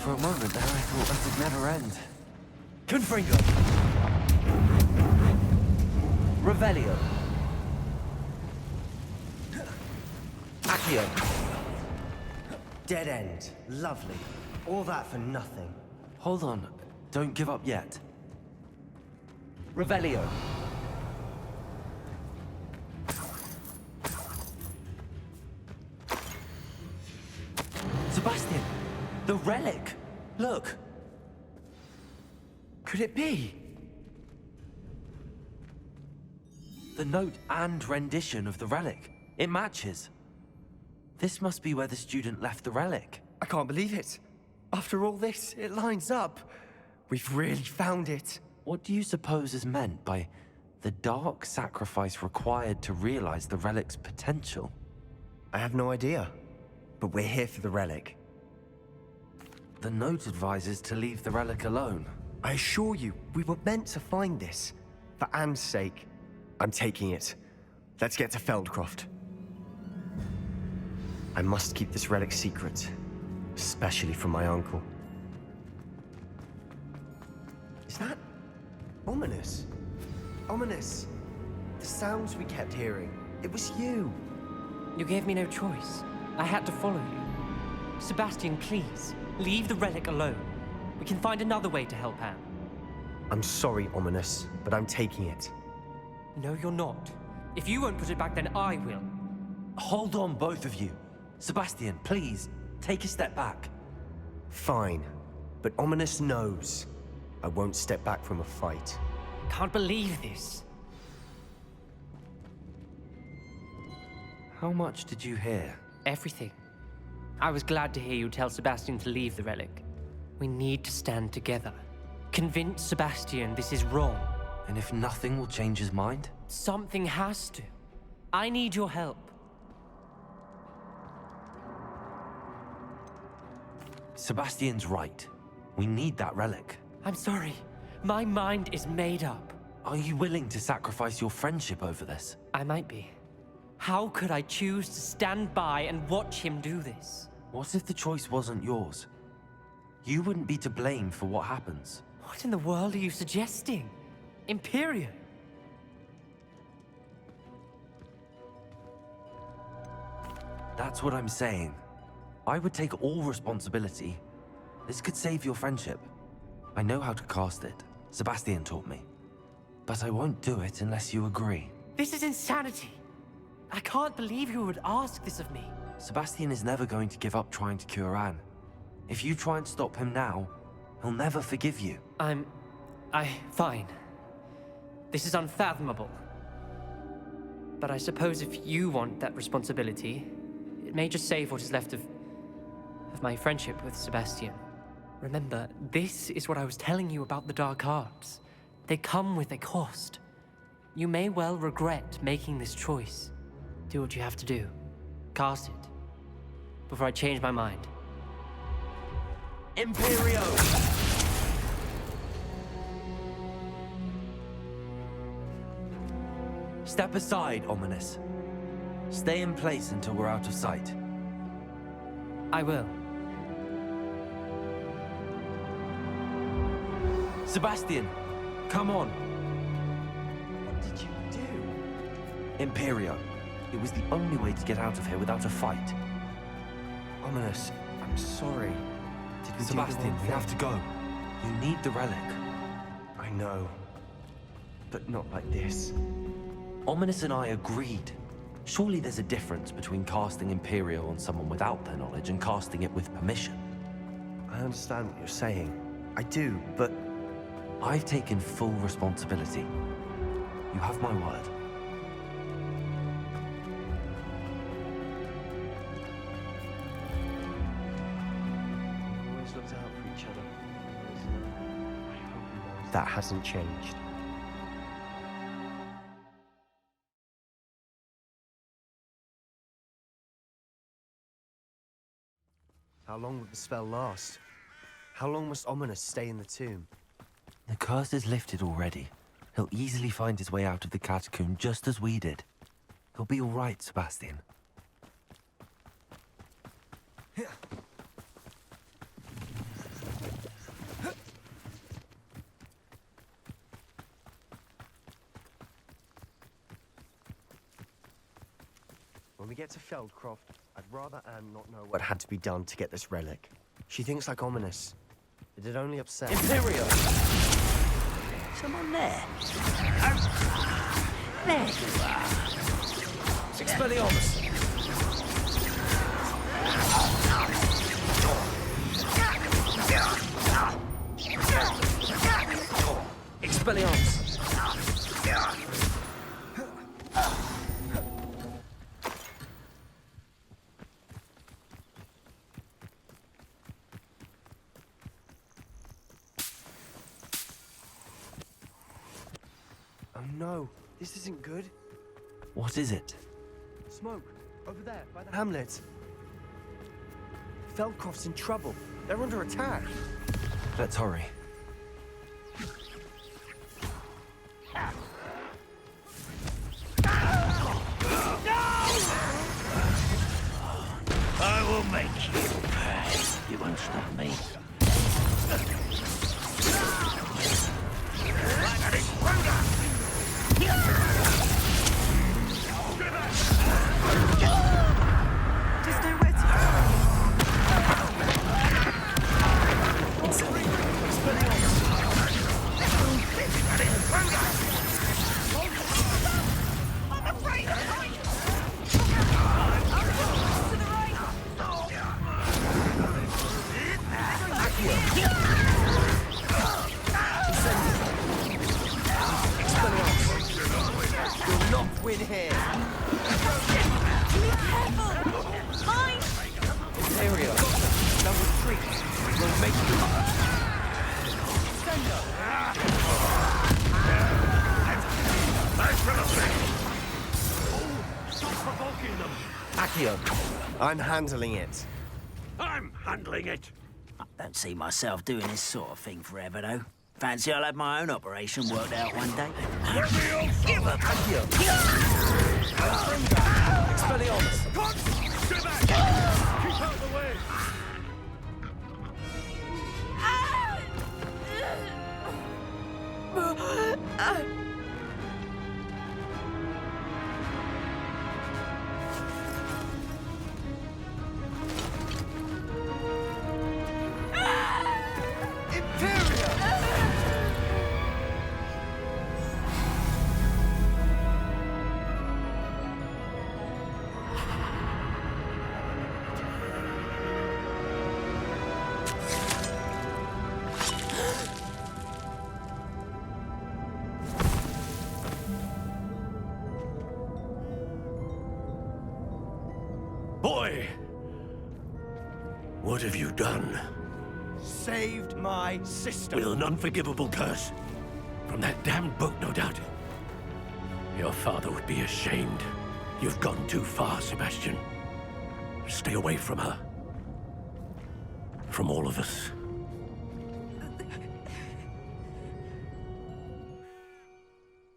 For a moment there, I thought that would never end. Confringo! Revelio! Accio! Dead end. Lovely. All that for nothing. Hold on. Don't give up yet. Revelio! Sebastian! The relic! Look! Could it be? The note and rendition of the relic. It matches. This must be where the student left the relic. I can't believe it. After all this, it lines up. We've really found it. What do you suppose is meant by the dark sacrifice required to realize the relic's potential? I have no idea. But we're here for the relic. The note advises to leave the relic alone. I assure you, we were meant to find this. For Anne's sake. I'm taking it. Let's get to Feldcroft. I must keep this relic secret. Especially from my uncle. Is that ominous? Ominous. The sounds we kept hearing. It was you. You gave me no choice. I had to follow you. Sebastian, please, leave the relic alone. We can find another way to help Anne. I'm sorry, Ominous, but I'm taking it. No, you're not. If you won't put it back, then I will. Hold on, both of you. Sebastian, please, take a step back. Fine, but Ominous knows. I won't step back from a fight. Can't believe this. How much did you hear? Everything. I was glad to hear you tell Sebastian to leave the relic. We need to stand together. Convince Sebastian this is wrong. And if nothing will change his mind? Something has to. I need your help. Sebastian's right. We need that relic. I'm sorry. My mind is made up. Are you willing to sacrifice your friendship over this? I might be. How could I choose to stand by and watch him do this? What if the choice wasn't yours? You wouldn't be to blame for what happens. What in the world are you suggesting? Imperium? That's what I'm saying. I would take all responsibility. This could save your friendship. I know how to cast it. Sebastian taught me. But I won't do it unless you agree. This is insanity. I can't believe you would ask this of me. Sebastian is never going to give up trying to cure Anne. If you try and stop him now, he'll never forgive you. Fine. This is unfathomable. But I suppose if you want that responsibility, it may just save what is left of my friendship with Sebastian. Remember, this is what I was telling you about the dark arts. They come with a cost. You may well regret making this choice. Do what you have to do. Cast it. before I change my mind. Imperio! Step aside, Ominous. Stay in place until we're out of sight. I will. Sebastian, come on. What did you do? Imperio. It was the only way to get out of here without a fight. Ominous, I'm sorry. Did we Sebastian, do the wrong we thing? have to go. You need the relic. I know. But not like this. Ominous and I agreed. Surely there's a difference between casting Imperio on someone without their knowledge and casting it with permission. I understand what you're saying. I do, but... I've taken full responsibility. You have my word. Always looked out for each other. I hope he knows that hasn't changed. How long will the spell last? How long must Ominous stay in the tomb? The curse is lifted already. He'll easily find his way out of the catacomb just as we did. He'll be all right, Sebastian. When we get to Feldcroft, I'd rather Anne not know what had to be done to get this relic. She thinks like Ominous. It'd only upset... Imperio! Someone there. There you are. Expelliarmus! Expelliarmus! Oh no, this isn't good. What is it? Smoke, over there, by the hamlet. Feldcroft's in trouble. They're under attack. Let's hurry. I will make you pay. You won't stop me. Just nowhere to You'll not win here. Imperio! Now retreat! We'll make you... Stop provoking them! Accio! I'm handling it. I'm handling it. I don't see myself doing this sort of thing forever, though. Fancy I'll have my own operation worked out one day. Give up! Accio! Expelliarmus! Get back! Keep out of the way! Boy! What have you done? Saved my sister. With an unforgivable curse. From that damned book, no doubt. Your father would be ashamed. You've gone too far, Sebastian. Stay away from her. From all of us.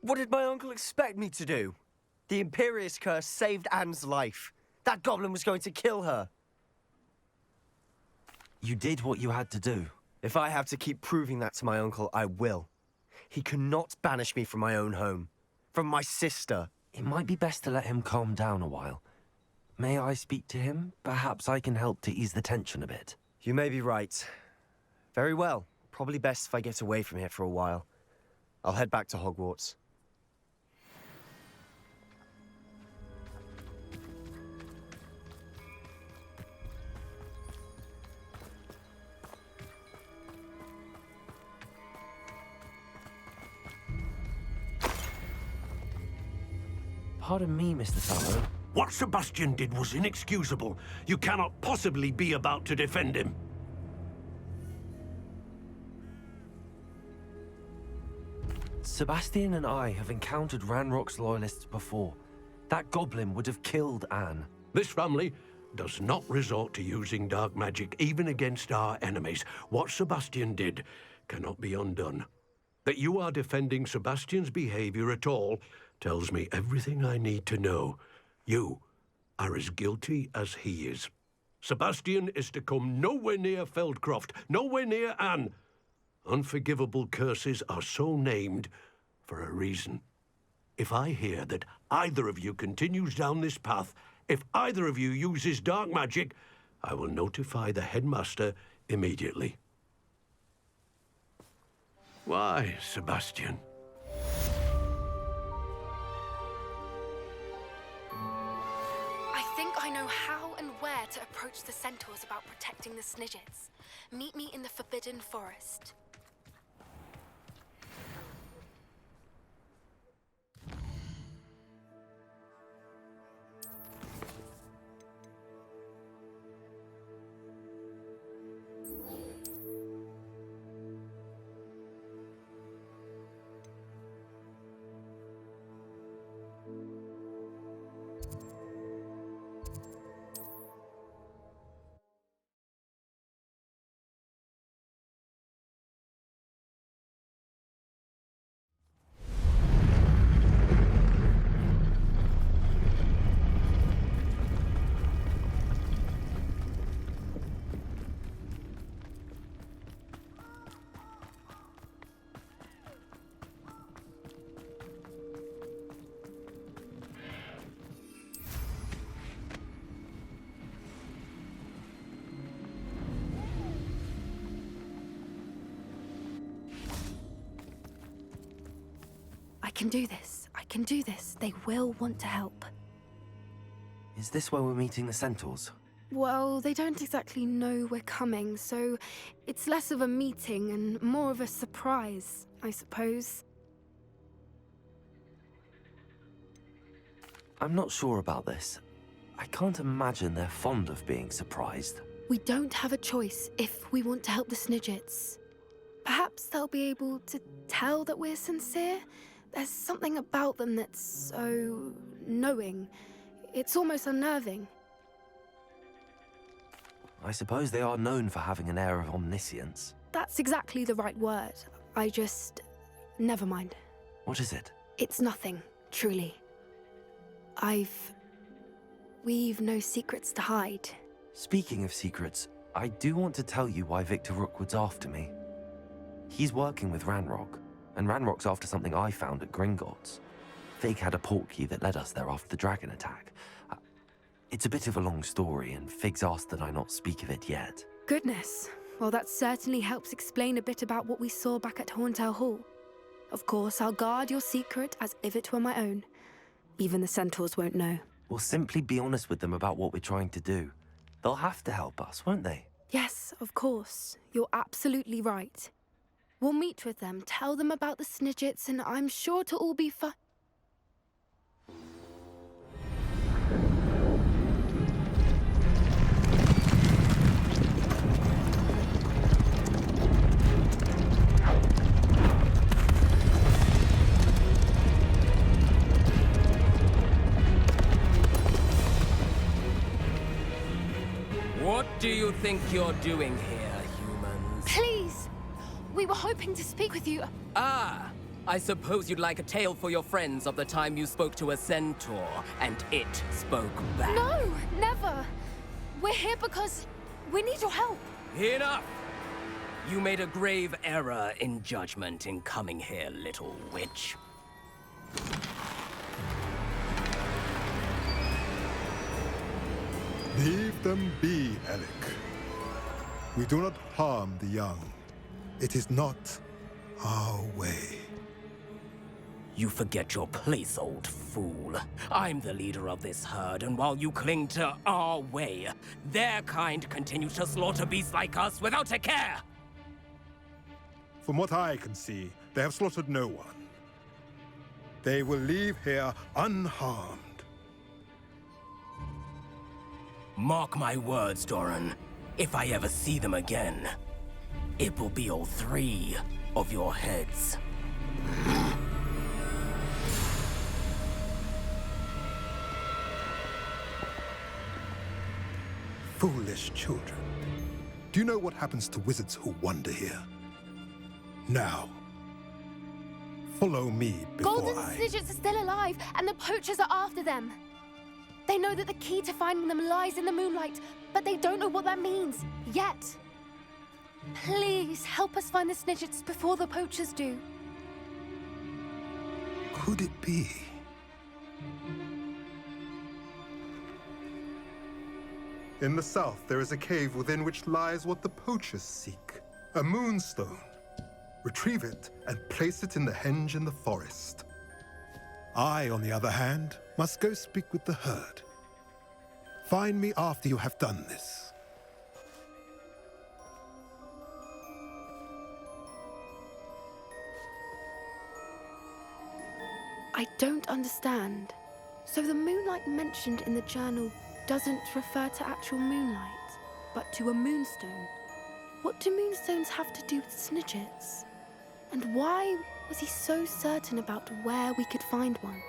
What did my uncle expect me to do? The Imperious curse saved Anne's life. That goblin was going to kill her. You did what you had to do. If I have to keep proving that to my uncle, I will. He cannot banish me from my own home. From my sister. It might be best to let him calm down a while. May I speak to him? Perhaps I can help to ease the tension a bit. You may be right. Very well. Probably best if I get away from here for a while. I'll head back to Hogwarts. Pardon me, Mr. Sallow. What Sebastian did was inexcusable. You cannot possibly be about to defend him. Sebastian and I have encountered Ranrock's loyalists before. That goblin would have killed Anne. This family does not resort to using dark magic, even against our enemies. What Sebastian did cannot be undone. That you are defending Sebastian's behavior at all tells me everything I need to know. You are as guilty as he is. Sebastian is to come nowhere near Feldcroft, nowhere near Anne. Unforgivable curses are so named for a reason. If I hear that either of you continues down this path, if either of you uses dark magic, I will notify the headmaster immediately. Why, Sebastian? I think I know how and where to approach the centaurs about protecting the Snidgets. Meet me in the Forbidden Forest. I can do this. I can do this. They will want to help. Is this where we're meeting the centaurs? Well, they don't exactly know we're coming, so it's less of a meeting and more of a surprise, I suppose. I'm not sure about this. I can't imagine they're fond of being surprised. We don't have a choice if we want to help the Snidgets. Perhaps they'll be able to tell that we're sincere. There's something about them that's so knowing. It's almost unnerving. I suppose they are known for having an air of omniscience. That's exactly the right word. I just... never mind. What is it? It's nothing, truly. We've no secrets to hide. Speaking of secrets, I do want to tell you why Victor Rookwood's after me. He's working with Ranrock, and Ranrock's after something I found at Gringotts. Fig had a portkey that led us there after the dragon attack. It's a bit of a long story, and Fig's asked that I not speak of it yet. Goodness. Well, that certainly helps explain a bit about what we saw back at Horntail Hall. Of course, I'll guard your secret as if it were my own. Even the centaurs won't know. We'll simply be honest with them about what we're trying to do. They'll have to help us, won't they? Yes, of course. You're absolutely right. We'll meet with them, tell them about the Snidgets, and I'm sure to all be fine. you think you're doing here, humans? Please! We were hoping to speak with you. Ah! I suppose you'd like a tale for your friends of the time you spoke to a centaur, and it spoke back. No! Never! We're here because we need your help. Enough! You made a grave error in judgment in coming here, little witch. Leave them be, Alec. We do not harm the young. It is not our way. You forget your place, old fool. I'm the leader of this herd, and while you cling to our way, their kind continue to slaughter beasts like us without a care! From what I can see, they have slaughtered no one. They will leave here unharmed. Mark my words, Doran. If I ever see them again, it will be all 3 of your heads. Foolish children. Do you know what happens to wizards who wander here? Now, follow me before Golden Snidgets are still alive, and the poachers are after them. They know that the key to finding them lies in the moonlight, but they don't know what that means, yet. Please, help us find the Snidgets before the poachers do. Could it be? In the south, there is a cave within which lies what the poachers seek. A moonstone. Retrieve it and place it in the henge in the forest. I, on the other hand, must go speak with the herd. Find me after you have done this. I don't understand. So the moonlight mentioned in the journal doesn't refer to actual moonlight, but to a moonstone. What do moonstones have to do with Snidgets? And why was he so certain about where we could find one?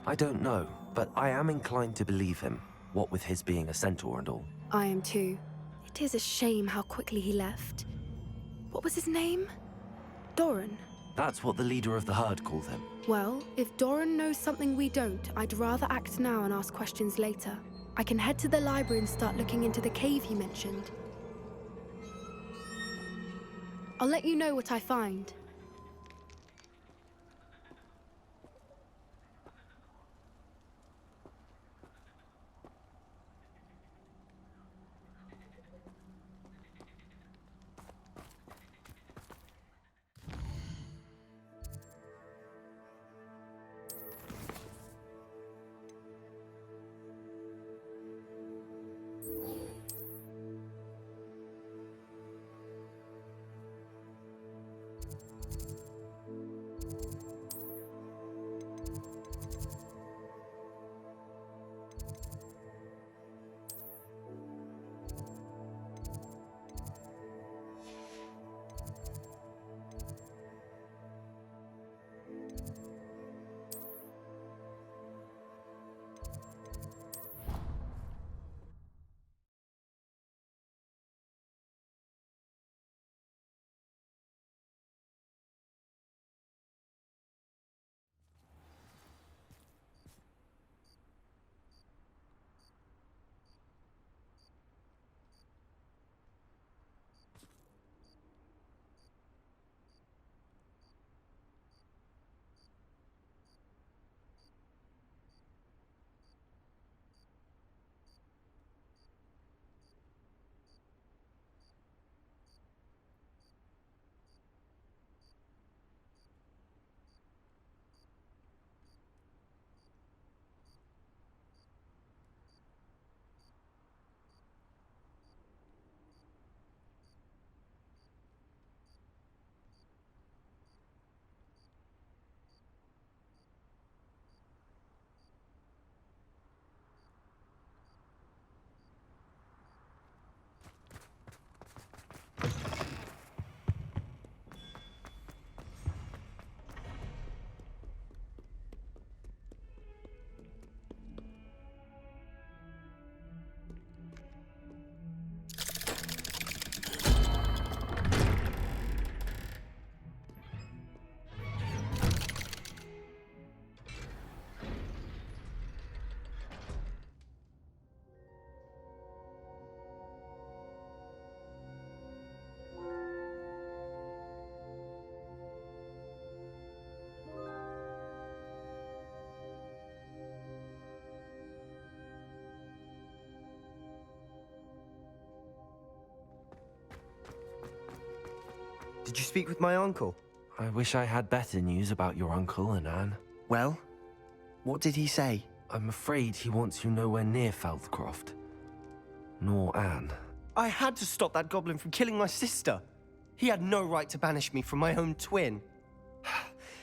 I don't know, but I am inclined to believe him, what with his being a centaur and all. I am too. It is a shame how quickly he left. What was his name? Doran? That's what the leader of the herd called him. Well, if Doran knows something we don't, I'd rather act now and ask questions later. I can head to the library and start looking into the cave you mentioned. I'll let you know what I find. Did you speak with my uncle? I wish I had better news about your uncle and Anne. Well, what did he say? I'm afraid he wants you nowhere near Feldcroft. Nor Anne. I had to stop that goblin from killing my sister. He had no right to banish me from my own twin.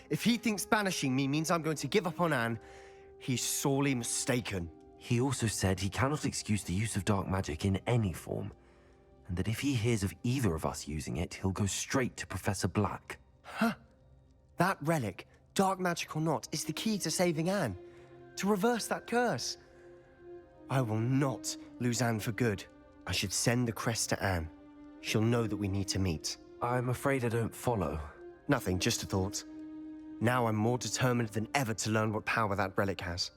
If he thinks banishing me means I'm going to give up on Anne, he's sorely mistaken. He also said he cannot excuse the use of dark magic in any form, and that if he hears of either of us using it, he'll go straight to Professor Black. Huh. That relic, dark magic or not, is the key to saving Anne. To reverse that curse. I will not lose Anne for good. I should send the crest to Anne. She'll know that we need to meet. I'm afraid I don't follow. Nothing, just a thought. Now I'm more determined than ever to learn what power that relic has.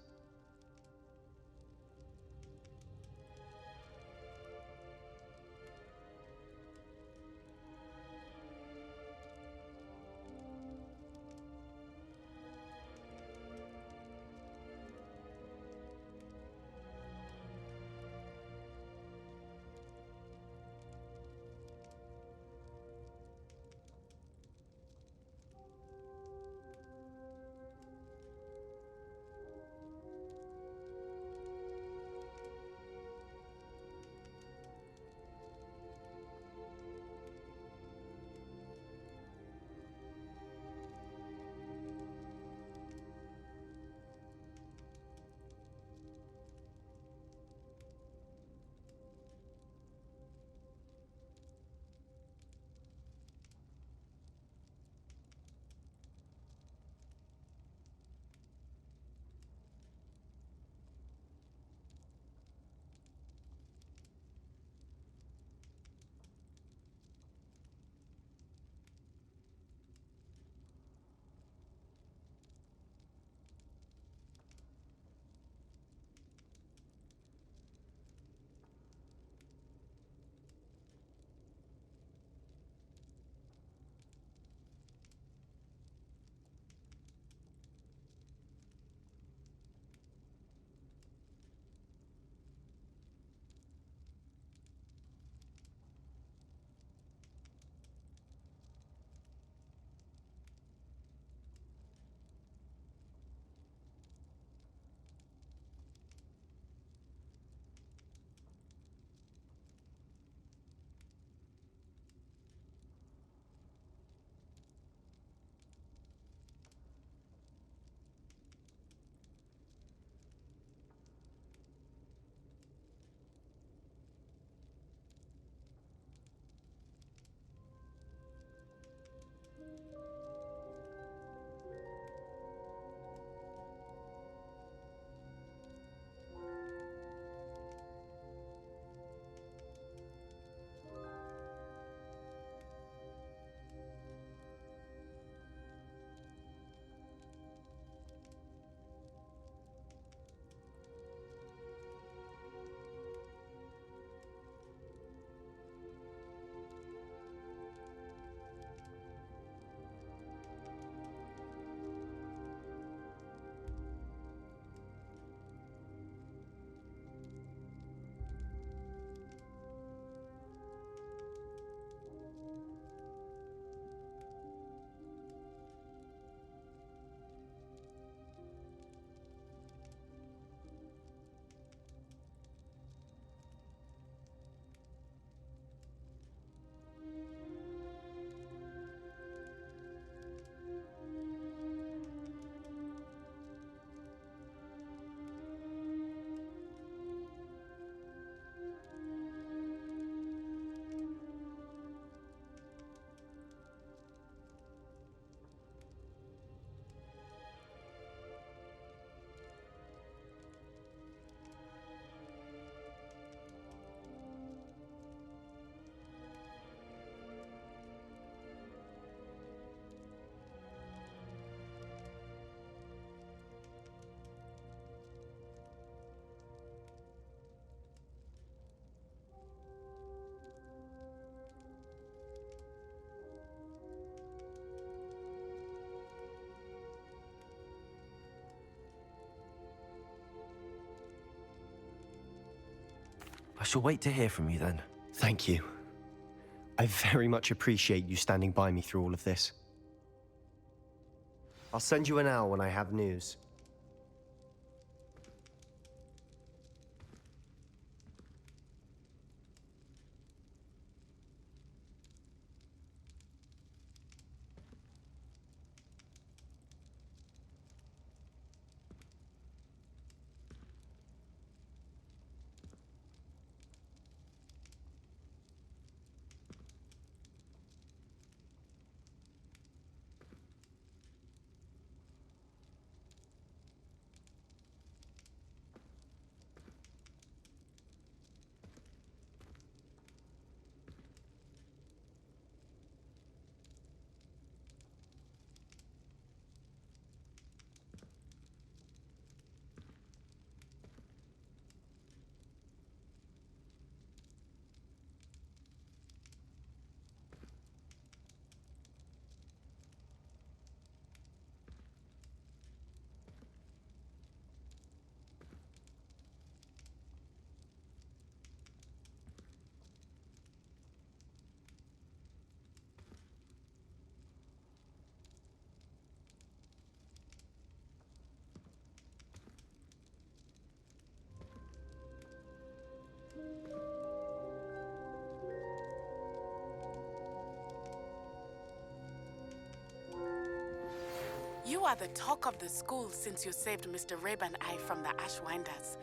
I shall wait to hear from you then. Thank you. I very much appreciate you standing by me through all of this. I'll send you an owl when I have news. You are the talk of the school since you saved Mr. Rabe and I from the Ashwinders.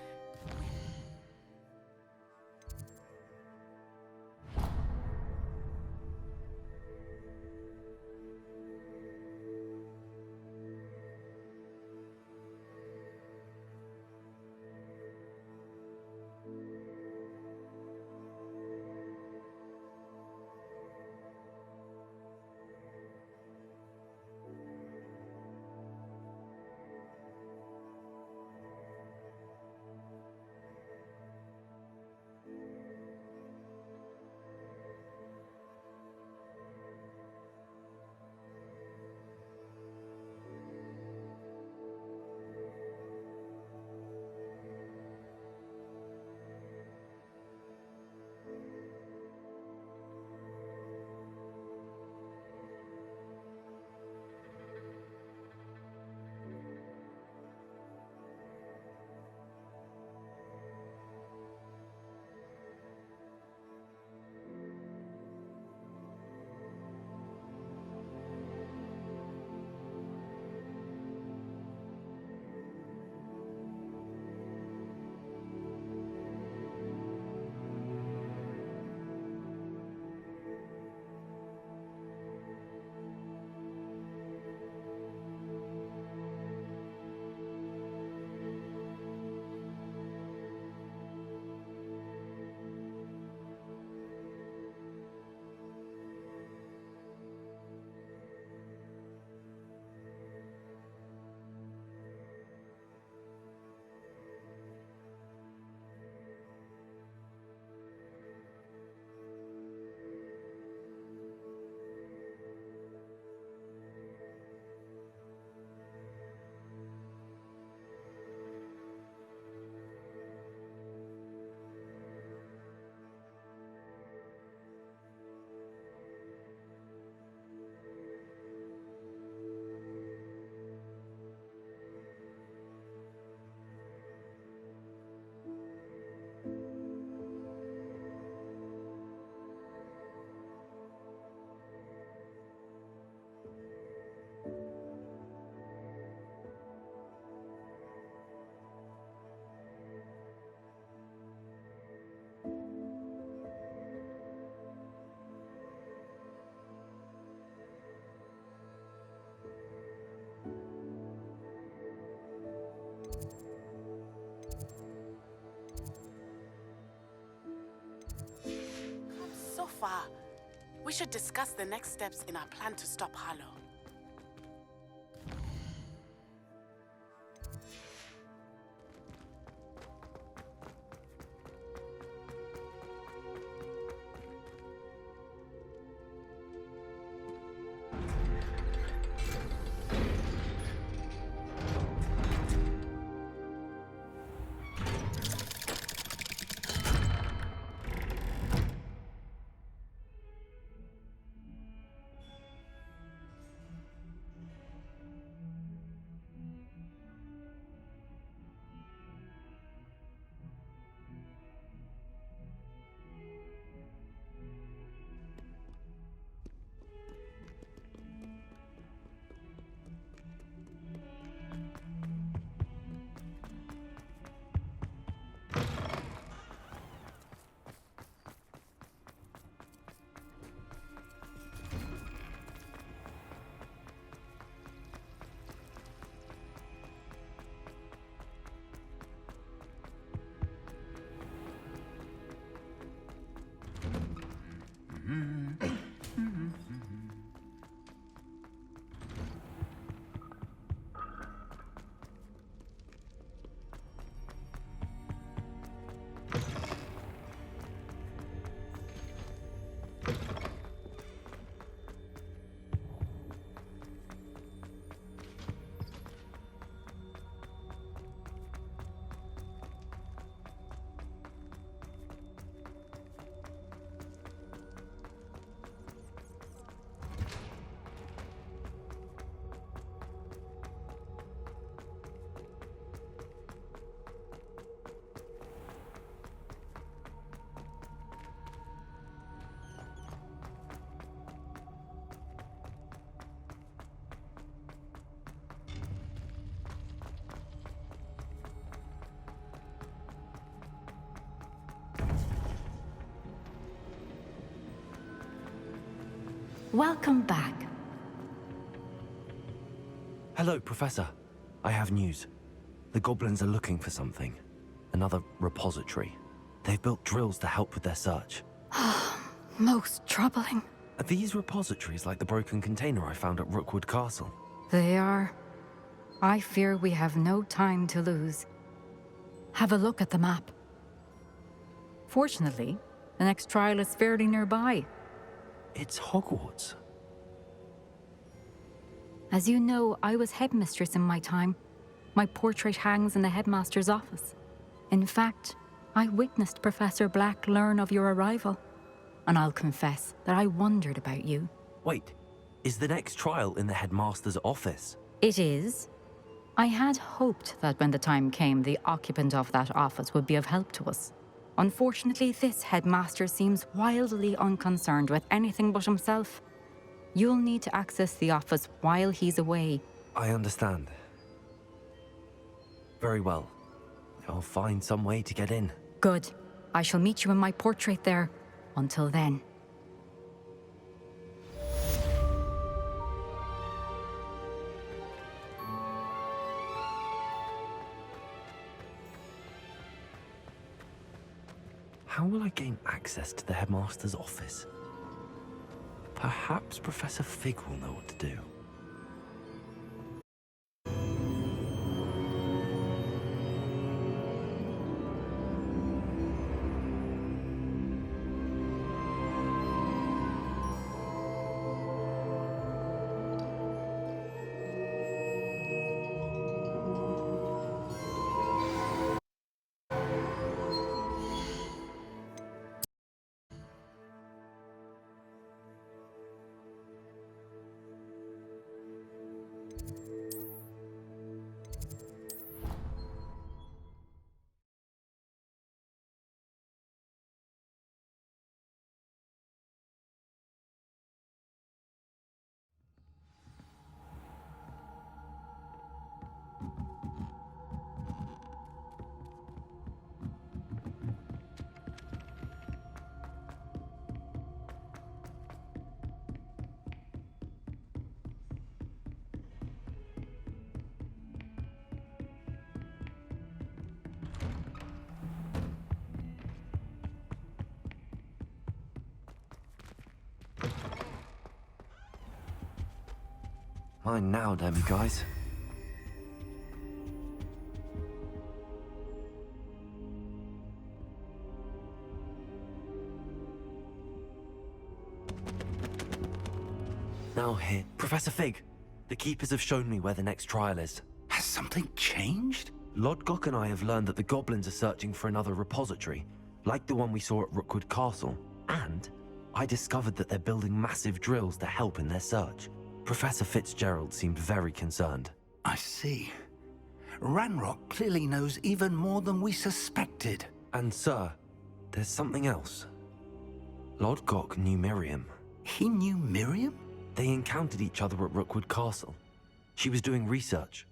So far, we should discuss the next steps in our plan to stop Harlow. Welcome back. Hello, Professor. I have news. The goblins are looking for something. Another repository. They've built drills to help with their search. Most troubling. Are these repositories like the broken container I found at Rookwood Castle? They are. I fear we have no time to lose. Have a look at the map. Fortunately, the next trial is fairly nearby. It's Hogwarts. As you know, I was headmistress in my time. My portrait hangs in the headmaster's office. In fact, I witnessed Professor Black learn of your arrival. And I'll confess that I wondered about you. Wait, is the next trial in the headmaster's office? It is. I had hoped that when the time came, the occupant of that office would be of help to us. Unfortunately, this headmaster seems wildly unconcerned with anything but himself. You'll need to access the office while he's away. I understand. Very well. I'll find some way to get in. Good. I shall meet you in my portrait there. Until then. How will I gain access to the headmaster's office? Perhaps Professor Fig will know what to do. Mine now, damn you guys. Now here, Professor Fig. The Keepers have shown me where the next trial is. Has something changed? Lodgok and I have learned that the goblins are searching for another repository, like the one we saw at Rookwood Castle. And I discovered that they're building massive drills to help in their search. Professor Fitzgerald seemed very concerned. I see. Ranrock clearly knows even more than we suspected. And sir, there's something else. Lodgok knew Miriam. He knew Miriam? They encountered each other at Rookwood Castle. She was doing research.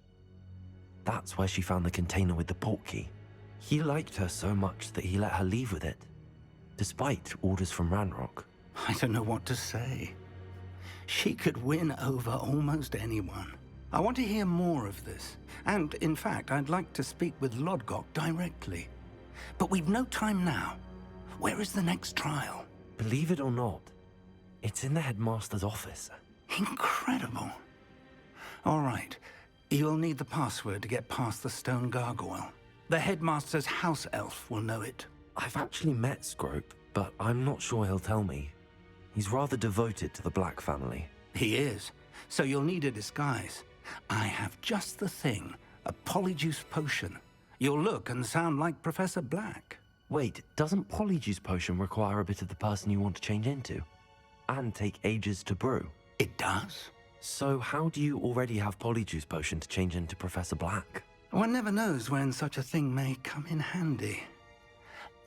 That's where she found the container with the portkey. He liked her so much that he let her leave with it, despite orders from Ranrock. I don't know what to say. She could win over almost anyone. I want to hear more of this. And, in fact, I'd like to speak with Lodgok directly. But we've no time now. Where is the next trial? Believe it or not, it's in the headmaster's office. Incredible. All right. You'll need the password to get past the stone gargoyle. The headmaster's house elf will know it. I've actually met Scrope, but I'm not sure he'll tell me. He's rather devoted to the Black family. He is. So you'll need a disguise. I have just the thing. A polyjuice potion. You'll look and sound like Professor Black. Wait, doesn't Polyjuice Potion require a bit of the person you want to change into? And take ages to brew? It does. So how do you already have Polyjuice Potion to change into Professor Black? One never knows when such a thing may come in handy.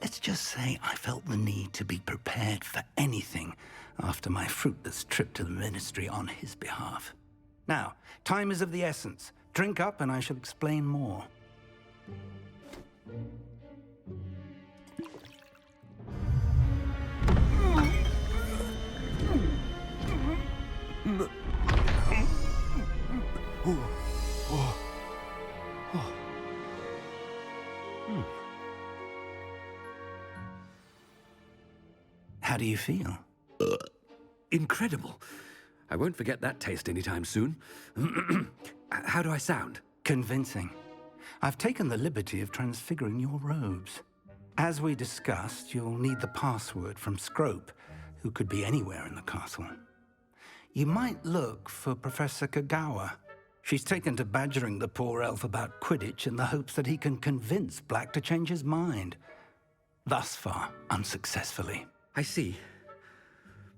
Let's just say I felt the need to be prepared for anything after my fruitless trip to the Ministry on his behalf. Now, time is of the essence. Drink up and I shall explain more. How do you feel? Incredible. I won't forget that taste anytime soon. How do I sound? Convincing. I've taken the liberty of transfiguring your robes. As we discussed, you'll need the password from Scrope, who could be anywhere in the castle. You might look for Professor Kagawa. She's taken to badgering the poor elf about Quidditch in the hopes that he can convince Black to change his mind. Thus far, unsuccessfully. I see.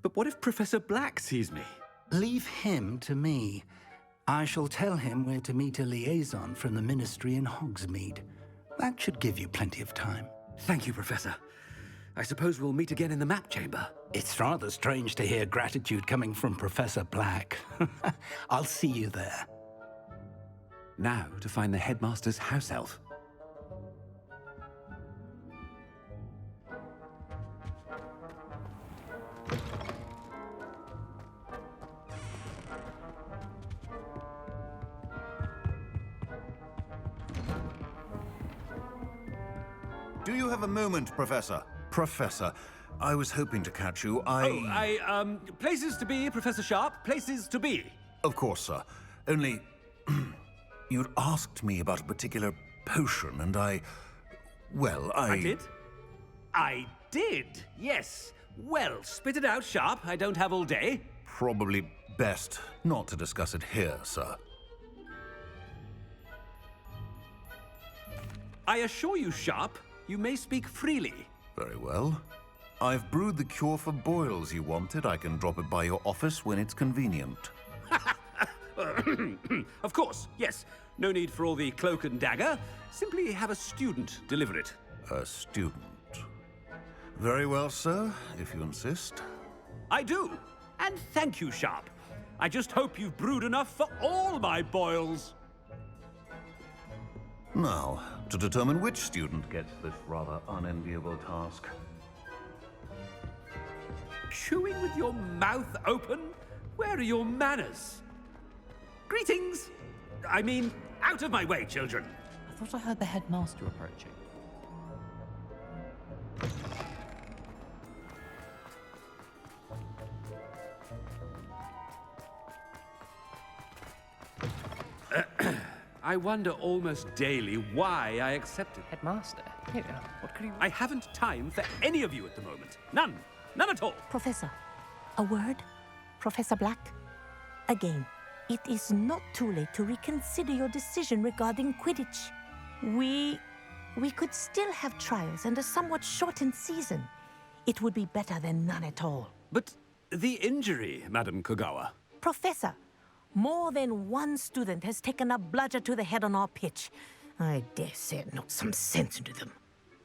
But what if Professor Black sees me? Leave him to me. I shall tell him where to meet a liaison from the Ministry in Hogsmeade. That should give you plenty of time. Thank you, Professor. I suppose we'll meet again in the map chamber. It's rather strange to hear gratitude coming from Professor Black. I'll see you there. Now to find the headmaster's house elf. Do you have a moment, Professor? Professor, I was hoping to catch you. Places to be, Professor Sharp. Places to be. Of course, sir. Only, you'd asked me about a particular potion, and I did? I did, yes. Well, spit it out, Sharp. I don't have all day. Probably best not to discuss it here, sir. I assure you, Sharp, you may speak freely. Very well. I've brewed the cure for boils you wanted. I can drop it by your office when it's convenient. Of course, yes. No need for all the cloak and dagger. Simply have a student deliver it. A student? Very well, sir, if you insist. I do. And thank you, Sharp. I just hope you've brewed enough for all my boils. Now, to determine which student gets this rather unenviable task. Chewing with your mouth open? Where are your manners? Greetings! I mean, out of my way, children. I thought I heard the headmaster approaching. I wonder almost daily why I accepted. Headmaster? Here, what could he... I haven't time for any of you at the moment. None. None at all. Professor, a word? Professor Black? Again, it is not too late to reconsider your decision regarding Quidditch. We could still have trials and a somewhat shortened season. It would be better than none at all. But the injury, Madam Kogawa. Professor, more than one student has taken a bludger to the head on our pitch. I dare say it knocked some sense into them.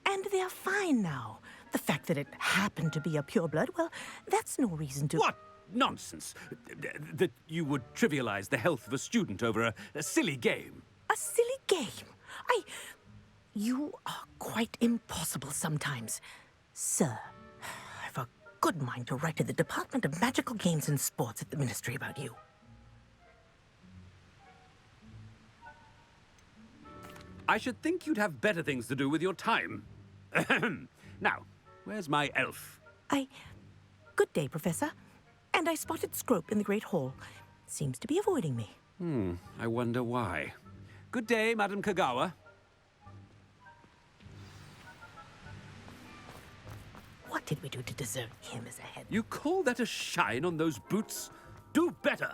And they're fine now. The fact that it happened to be a pureblood, well, that's no reason to... What nonsense! That you would trivialize the health of a student over a silly game. A silly game? You are quite impossible sometimes. Sir, I've a good mind to write to the Department of Magical Games and Sports at the Ministry about you. I should think you'd have better things to do with your time. Ahem. Now, where's my elf? Good day, Professor. And I spotted Scrope in the Great Hall. Seems to be avoiding me. I wonder why. Good day, Madam Kagawa. What did we do to deserve him as a head? You call that a shine on those boots? Do better!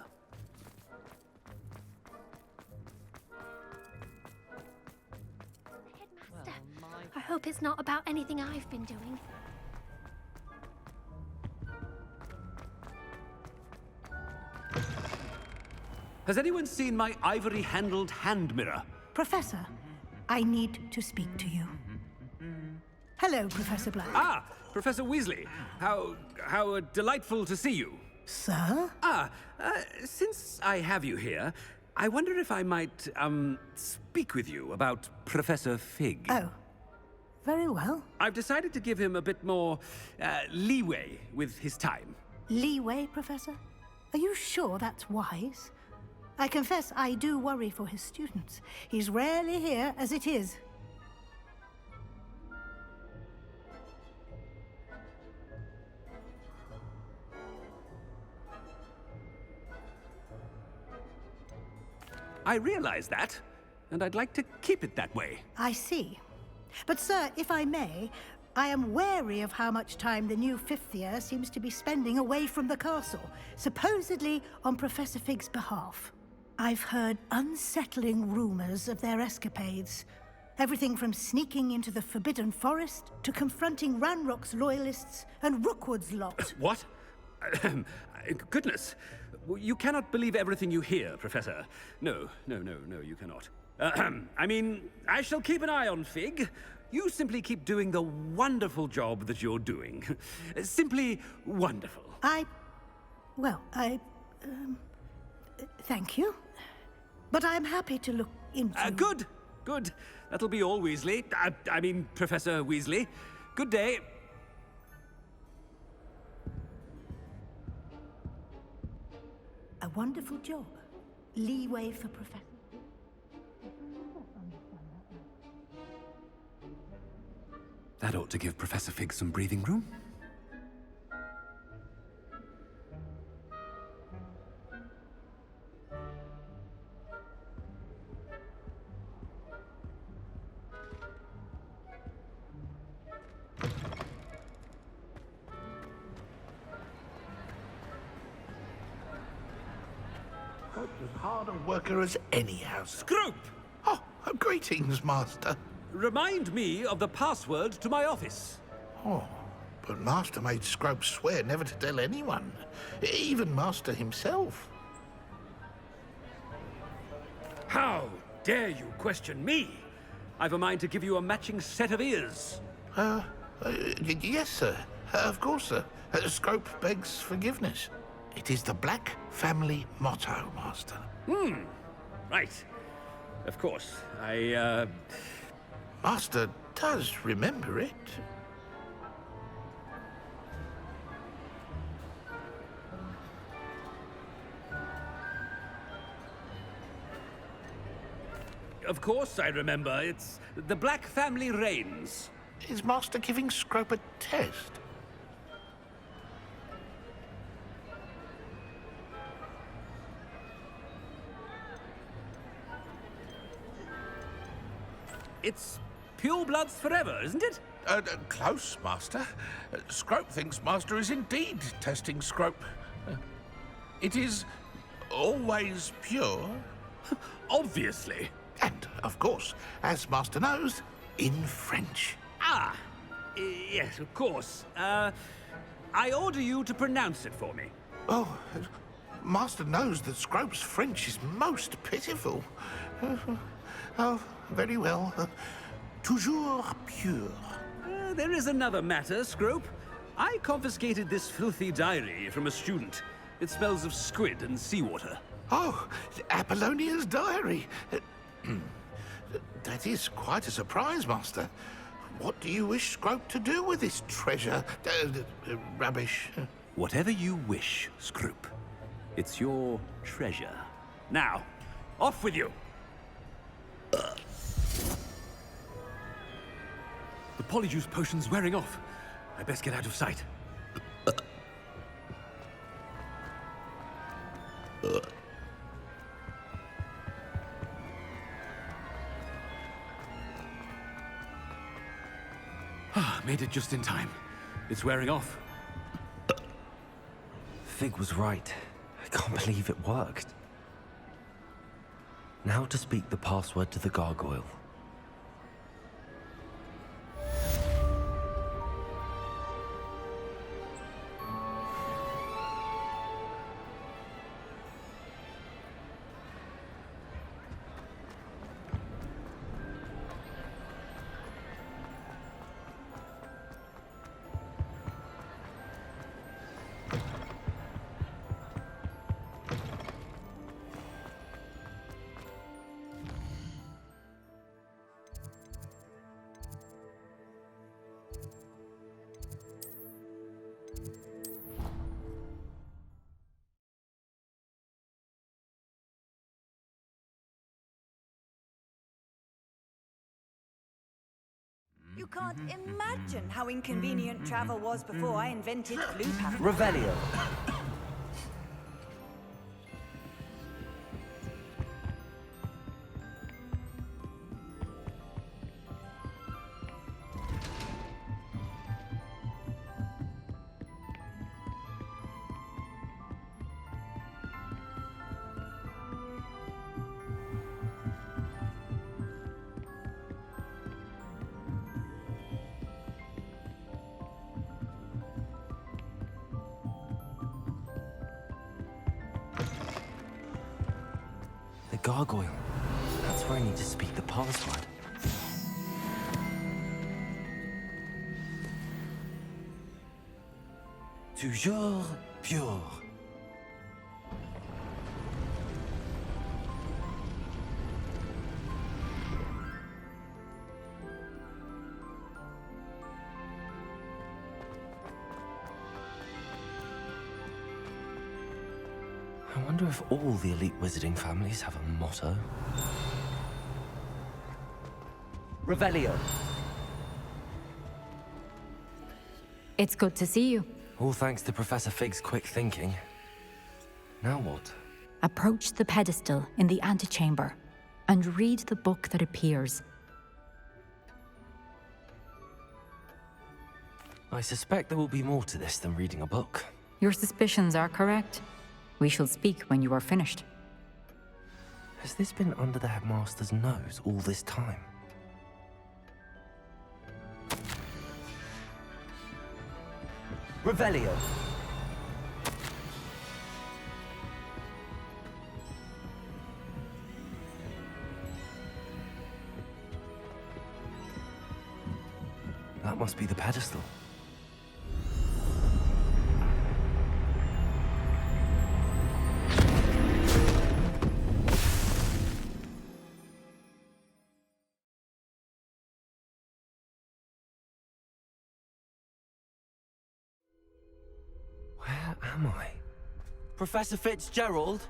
Headmaster, I hope it's not about anything I've been doing. Has anyone seen my ivory-handled hand mirror? Professor, I need to speak to you. Hello, Professor Black. Ah, Professor Weasley. How delightful to see you. Sir? Since I have you here, I wonder if I might, speak with you about Professor Fig. Oh, very well. I've decided to give him a bit more, leeway with his time. Leeway, Professor? Are you sure that's wise? I confess I do worry for his students. He's rarely here as it is. I realize that, and I'd like to keep it that way. I see. But, sir, if I may, I am wary of how much time the new fifth year seems to be spending away from the castle, supposedly on Professor Fig's behalf. I've heard unsettling rumors of their escapades. Everything from sneaking into the Forbidden Forest to confronting Ranrock's loyalists and Rookwood's lot. What? Goodness. You cannot believe everything you hear, Professor. No, you cannot. I mean, I shall keep an eye on Fig. You simply keep doing the wonderful job that you're doing. Simply wonderful. Thank you. But I'm happy to look into... Good. That'll be all, Weasley. I mean, Professor Weasley. Good day. A wonderful job. Leeway for Professor... That ought to give Professor Fig some breathing room. As hard a worker as any house. Scrope! Oh, greetings, Master. Remind me of the password to my office. Oh, but Master made Scrope swear never to tell anyone, even Master himself. How dare you question me? I've a mind to give you a matching set of ears. Yes, sir. Of course, sir. Scrope begs forgiveness. It is the Black family motto, Master. Right. Of course. Master does remember it. Of course I remember. It's the Black family reigns. Is Master giving Scrope a test? It's pure bloods forever, isn't it? Close, Master. Scrope thinks Master is indeed testing Scrope. It is always pure. Obviously. And, of course, as Master knows, in French. Yes, of course. I order you to pronounce it for me. Oh, Master knows that Scrope's French is most pitiful. Oh, very well. Toujours pure. There is another matter, Scrope. I confiscated this filthy diary from a student. It smells of squid and seawater. Oh, Apollonia's diary. That is quite a surprise, Master. What do you wish Scrope to do with this treasure? Rubbish. Whatever you wish, Scroop. It's your treasure. Now, off with you! The polyjuice potion's wearing off. I best get out of sight. Made it just in time. It's wearing off. Fig was right. I can't believe it worked. Now to speak the password to the gargoyle. You can't imagine how inconvenient travel was before I invented flu paradigm. Revelio. Gargoyle. That's where I need to speak the password. Toujours pure. I wonder if all the elite wizarding families have a motto. Revelio. It's good to see you. All thanks to Professor Fig's quick thinking. Now what? Approach the pedestal in the antechamber and read the book that appears. I suspect there will be more to this than reading a book. Your suspicions are correct. We shall speak when you are finished. Has this been under the headmaster's nose all this time? Revelio. That must be the pedestal. Where am I? Professor Fitzgerald?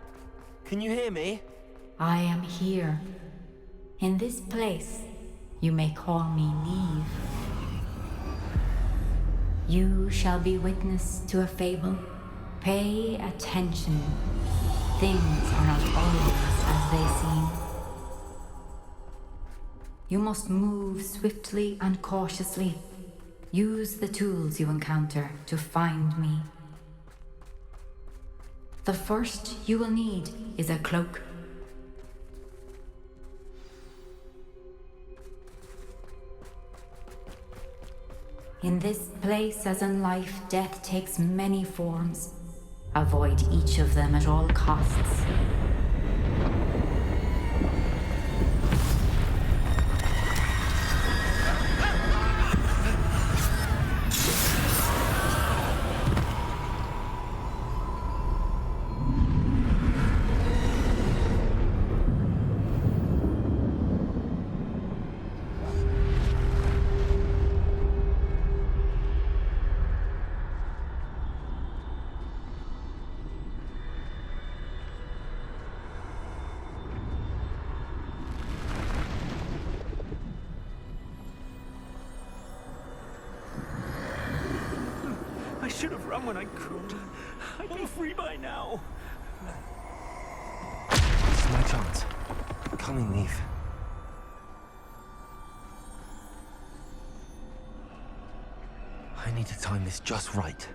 Can you hear me? I am here. In this place, you may call me Neve. You shall be witness to a fable. Pay attention. Things are not always as they seem. You must move swiftly and cautiously. Use the tools you encounter to find me. The first you will need is a cloak. In this place, as in life, death takes many forms. Avoid each of them at all costs. should have run when I could. I'd be free by now. This is my chance. Coming, Neve. I need to time this just right.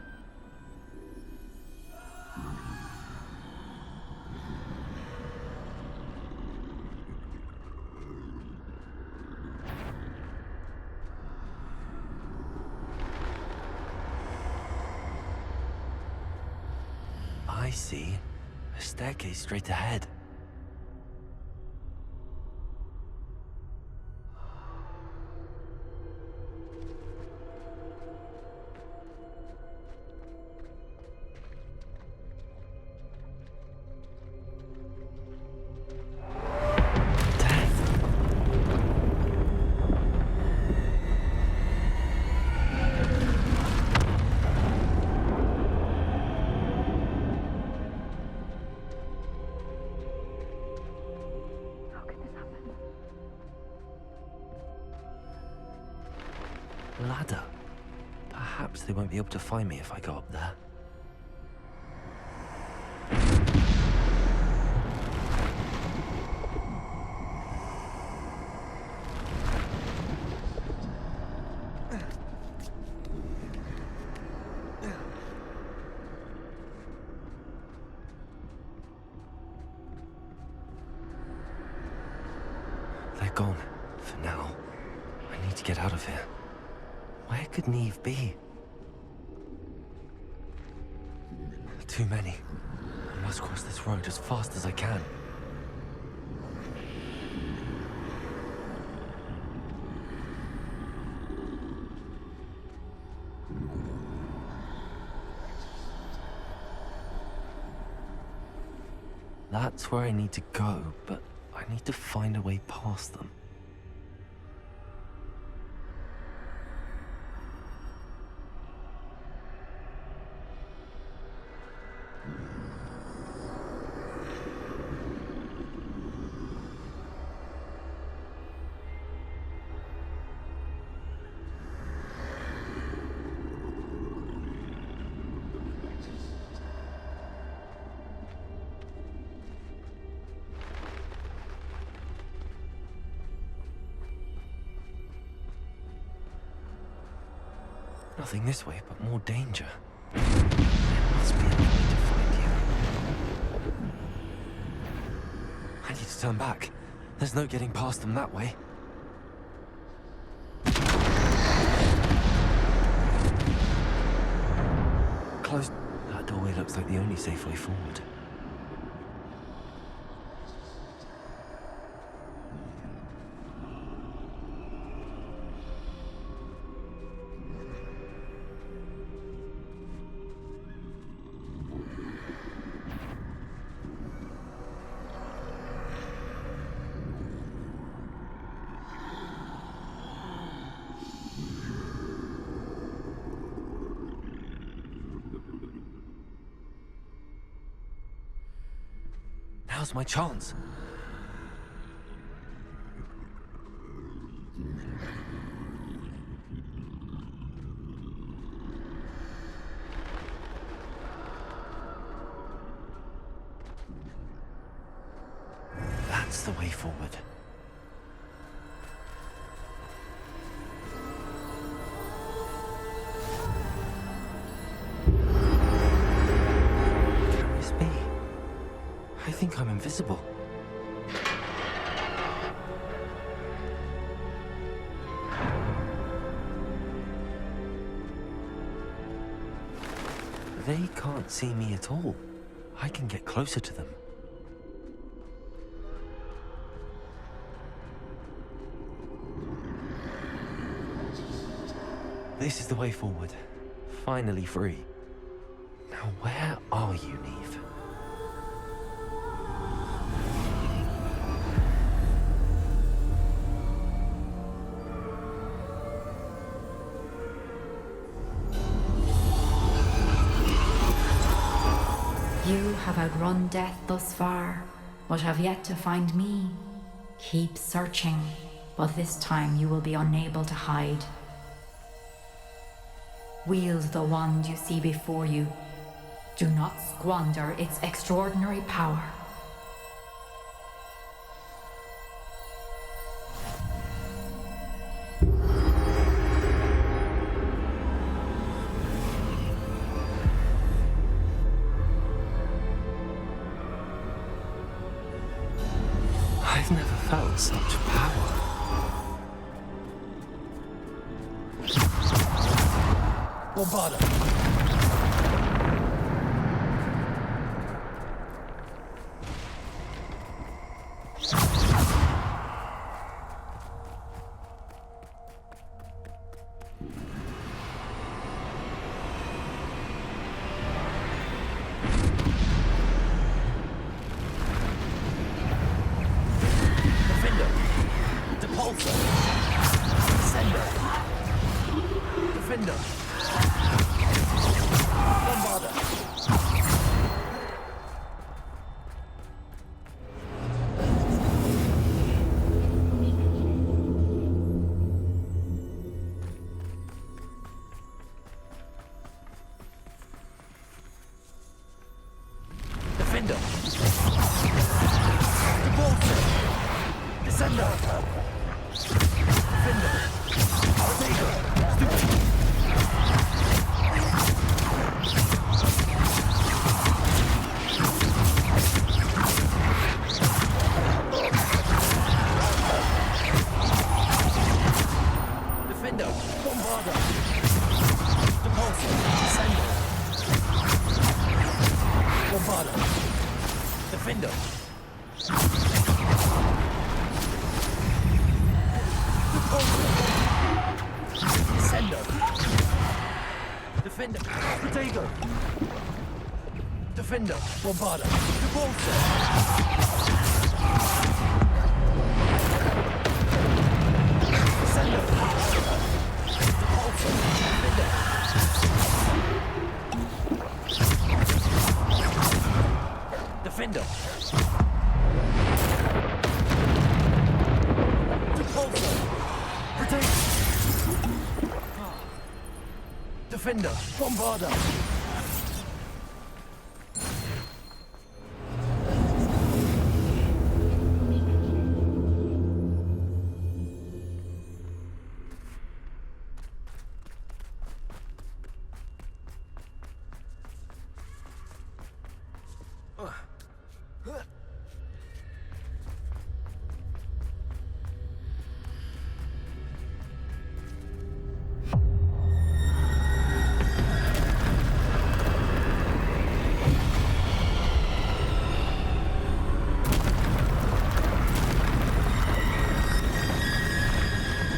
I see. A staircase straight ahead. Ladder. Perhaps they won't be able to find me if I go up there. They're gone. For now. I need to get out of here. Where could Neve be? Too many. I must cross this road as fast as I can. That's where I need to go, but I need to find a way past them. Nothing this way, but more danger. There must be a way to find you. I need to turn back. There's no getting past them that way. Close. That doorway looks like the only safe way forward. Now's my chance. That's the way forward. Can this be? I think I'm invisible. They can't see me at all. I can get closer to them. This is the way forward. Finally free. Now where are you, Neve? You have outrun death thus far, but have yet to find me. Keep searching, but this time you will be unable to hide. Wield the wand you see before you. Do not squander its extraordinary power. I've never felt such power. Lombardo. Defender. Depulsor. Descender. Defender. Lombardo. Defender. Depulsor. Descender. Defender. Ortega. Stupid. Defender. Bombardo. Depulsor. Descender. Bombardo. Defender. Descender. Defender. Protego. Defender. Bombardo. Depulsor. Descender. Depulsor. Defender. Defender. Depulsor. Protego. Defender. Bombardo.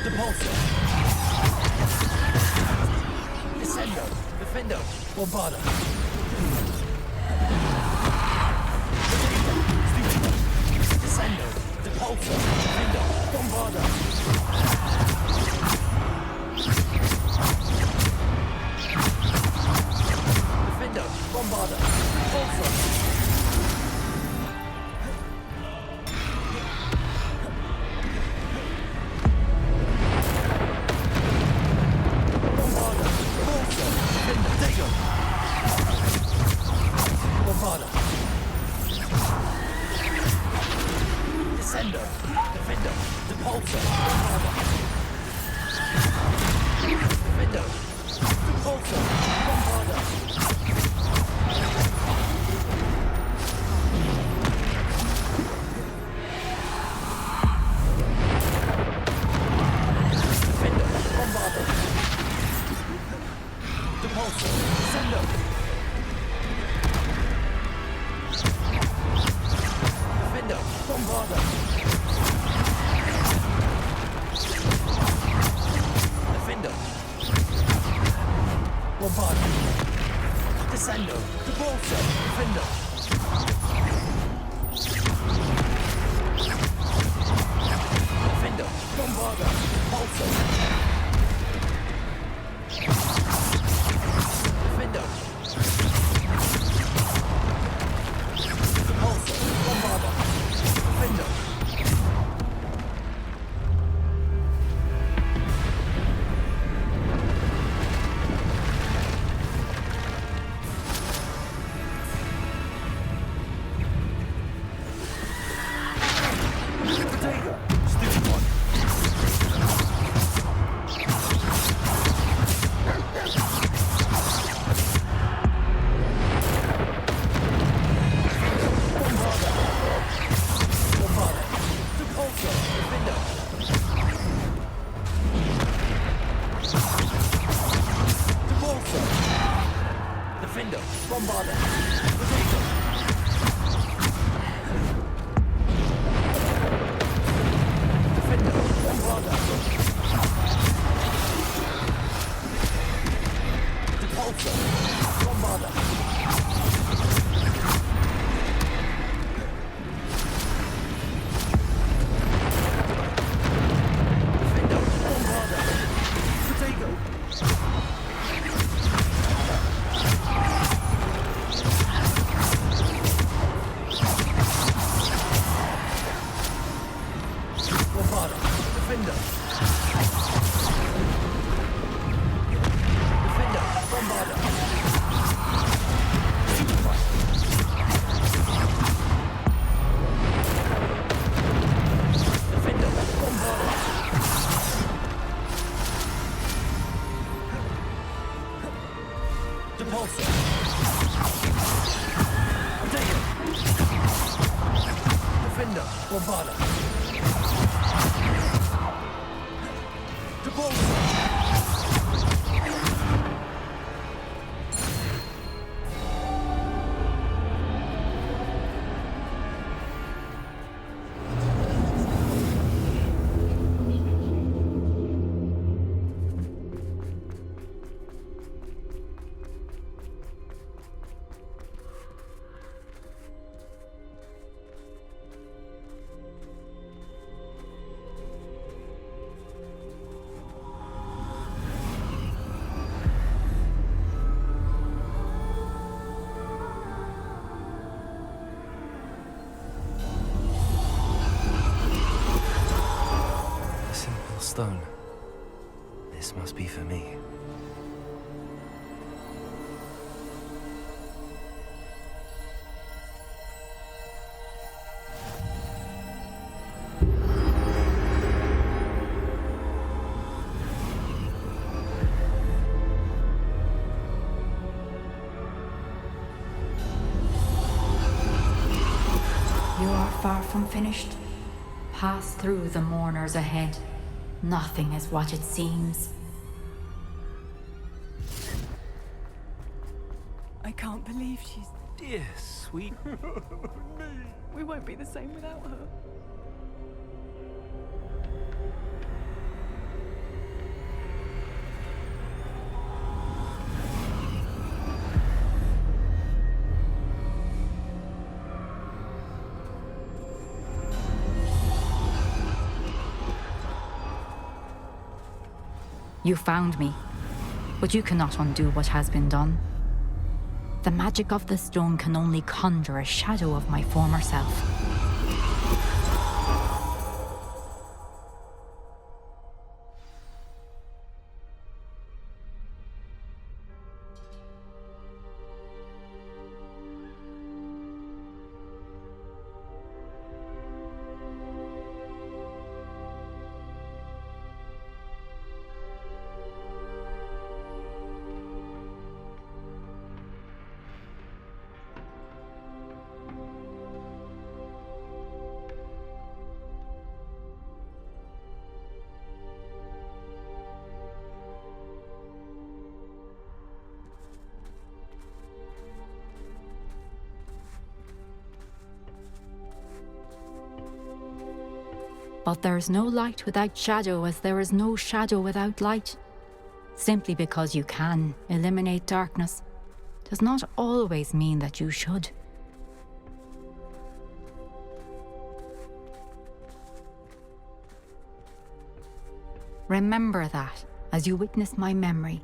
Depulsor. Descender. Defender. Bombardo. Descender. Depulsor. Defender. Bombardo. Defender. Bombardo. Depulsor. Bombardo. Descender. Defender. Depulsor. Bombardo. Defender. Depulsor. Bombardo. Defender. Bombardo. Depulsor. Descender. Defender. Bombardo. Defender. Bombardo. Descender. Depulsor. Defender. Defender. Bombardo. Depulsor. Defender. Depulsor. Bombardo. Defender. Bombarda. Potato. Defender. Bombarda. Repulsor. Bombarda. Defender. Bombarda. Potato. Bombarda. Defender. Defender. Bombarda. Defender. Bombarda. Repulsor. Potato. Defender. Bombarda. Stone. This must be for me. You are far from finished. Pass through the mourners ahead. Nothing is what it seems. I can't believe she's... Dear, sweet. We won't be the same without her. You found me, but you cannot undo what has been done. The magic of the stone can only conjure a shadow of my former self. But there is no light without shadow, as there is no shadow without light. Simply because you can eliminate darkness does not always mean that you should. Remember that as you witness my memory.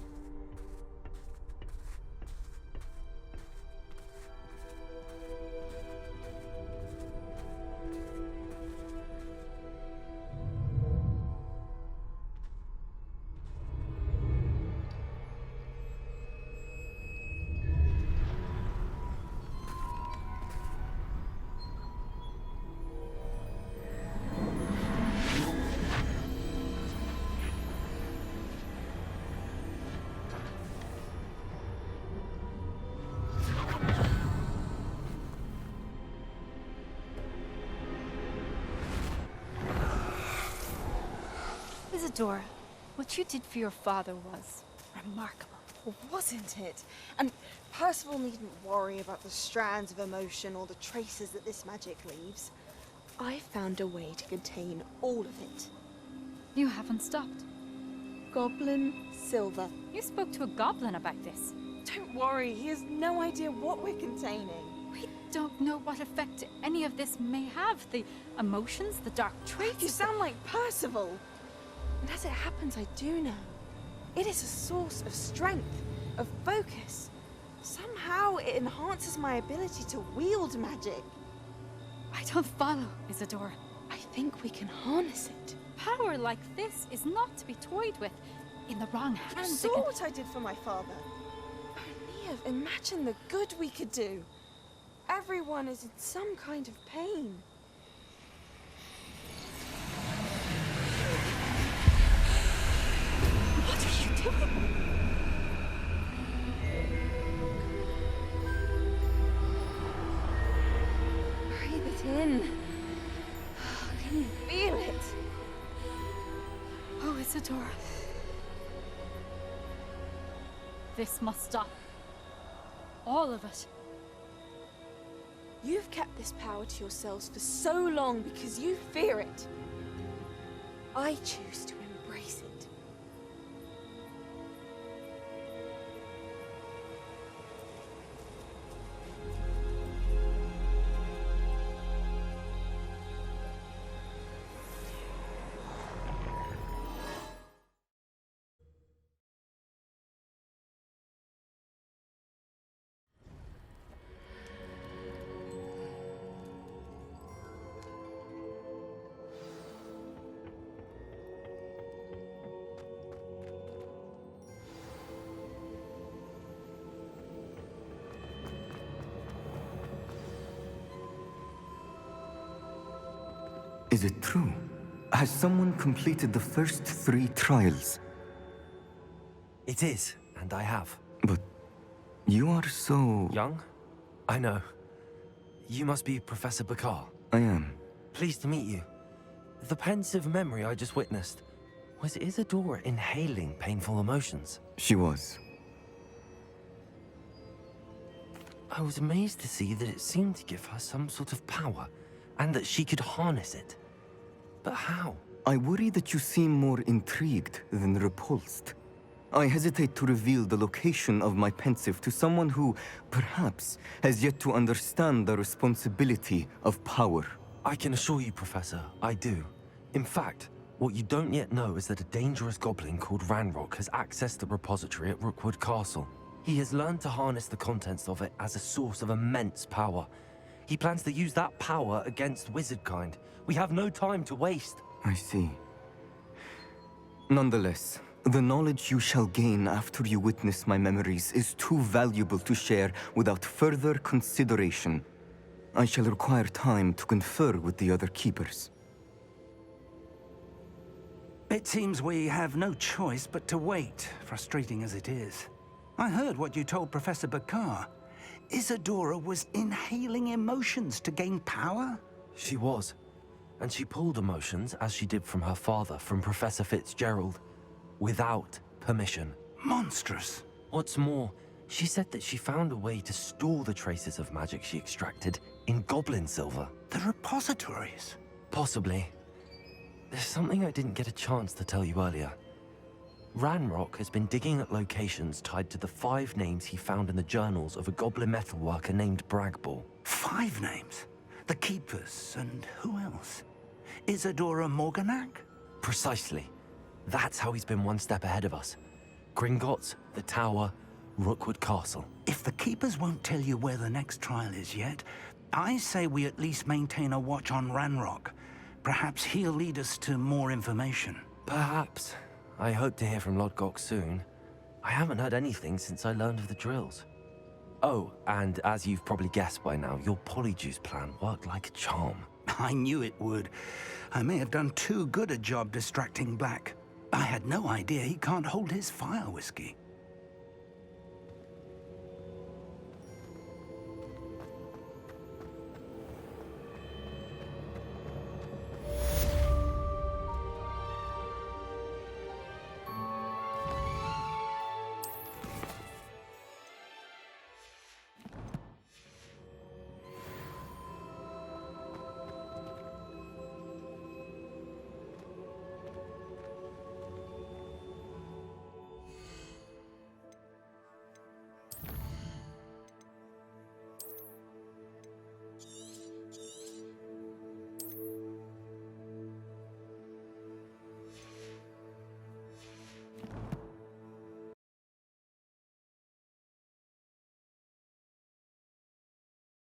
Isadora, what you did for your father was remarkable. awful, wasn't it? And Percival needn't worry about the strands of emotion or the traces that this magic leaves. I found a way to contain all of it. You haven't stopped. Goblin silver. You spoke to a goblin about this. Don't worry, he has no idea what we're containing. We don't know what effect any of this may have. The emotions, the dark traits. You sound like Percival. And as it happens, I do know. It is a source of strength, of focus. Somehow it enhances my ability to wield magic. I don't follow, Isadora. I think we can harness it. Power like this is not to be toyed with. In the wrong hands, You saw what I did for my father. Neve, imagine the good we could do. Everyone is in some kind of pain. What are you doing? Breathe it in. Can you feel it? Oh, Isadora. This must stop. All of it. You've kept this power to yourselves for so long because you fear it. I choose to embrace it. Is it true? Has someone completed the first 3 trials? It is, and I have. But you are so... Young? I know. You must be Professor Bakar. I am. Pleased to meet you. The pensive memory I just witnessed, was Isadora inhaling painful emotions? She was. I was amazed to see that it seemed to give her some sort of power, and that she could harness it. But how? I worry that you seem more intrigued than repulsed. I hesitate to reveal the location of my pensive to someone who, perhaps, has yet to understand the responsibility of power. I can assure you, Professor, I do. In fact, what you don't yet know is that a dangerous goblin called Ranrock has accessed the repository at Rookwood Castle. He has learned to harness the contents of it as a source of immense power. He plans to use that power against wizardkind. We have no time to waste. I see. Nonetheless, the knowledge you shall gain after you witness my memories is too valuable to share without further consideration. I shall require time to confer with the other keepers. It seems we have no choice but to wait, frustrating as it is. I heard what you told Professor Bakar. Isadora was inhaling emotions to gain power? She was. And she pulled emotions, as she did from her father, from Professor Fitzgerald, without permission. Monstrous. What's more, she said that she found a way to store the traces of magic she extracted in goblin silver. The repositories? Possibly. There's something I didn't get a chance to tell you earlier. Ranrock has been digging at locations tied to the 5 names he found in the journals of a goblin metalworker named Bragball. 5 names? The Keepers, and who else? Isadora Morganac? Precisely. That's how he's been one step ahead of us. Gringotts, the Tower, Rookwood Castle. If the Keepers won't tell you where the next trial is yet, I say we at least maintain a watch on Ranrock. Perhaps he'll lead us to more information. Perhaps. I hope to hear from Lodgok soon. I haven't heard anything since I learned of the drills. Oh, and as you've probably guessed by now, your polyjuice plan worked like a charm. I knew it would. I may have done too good a job distracting Black. I had no idea he can't hold his fire whiskey.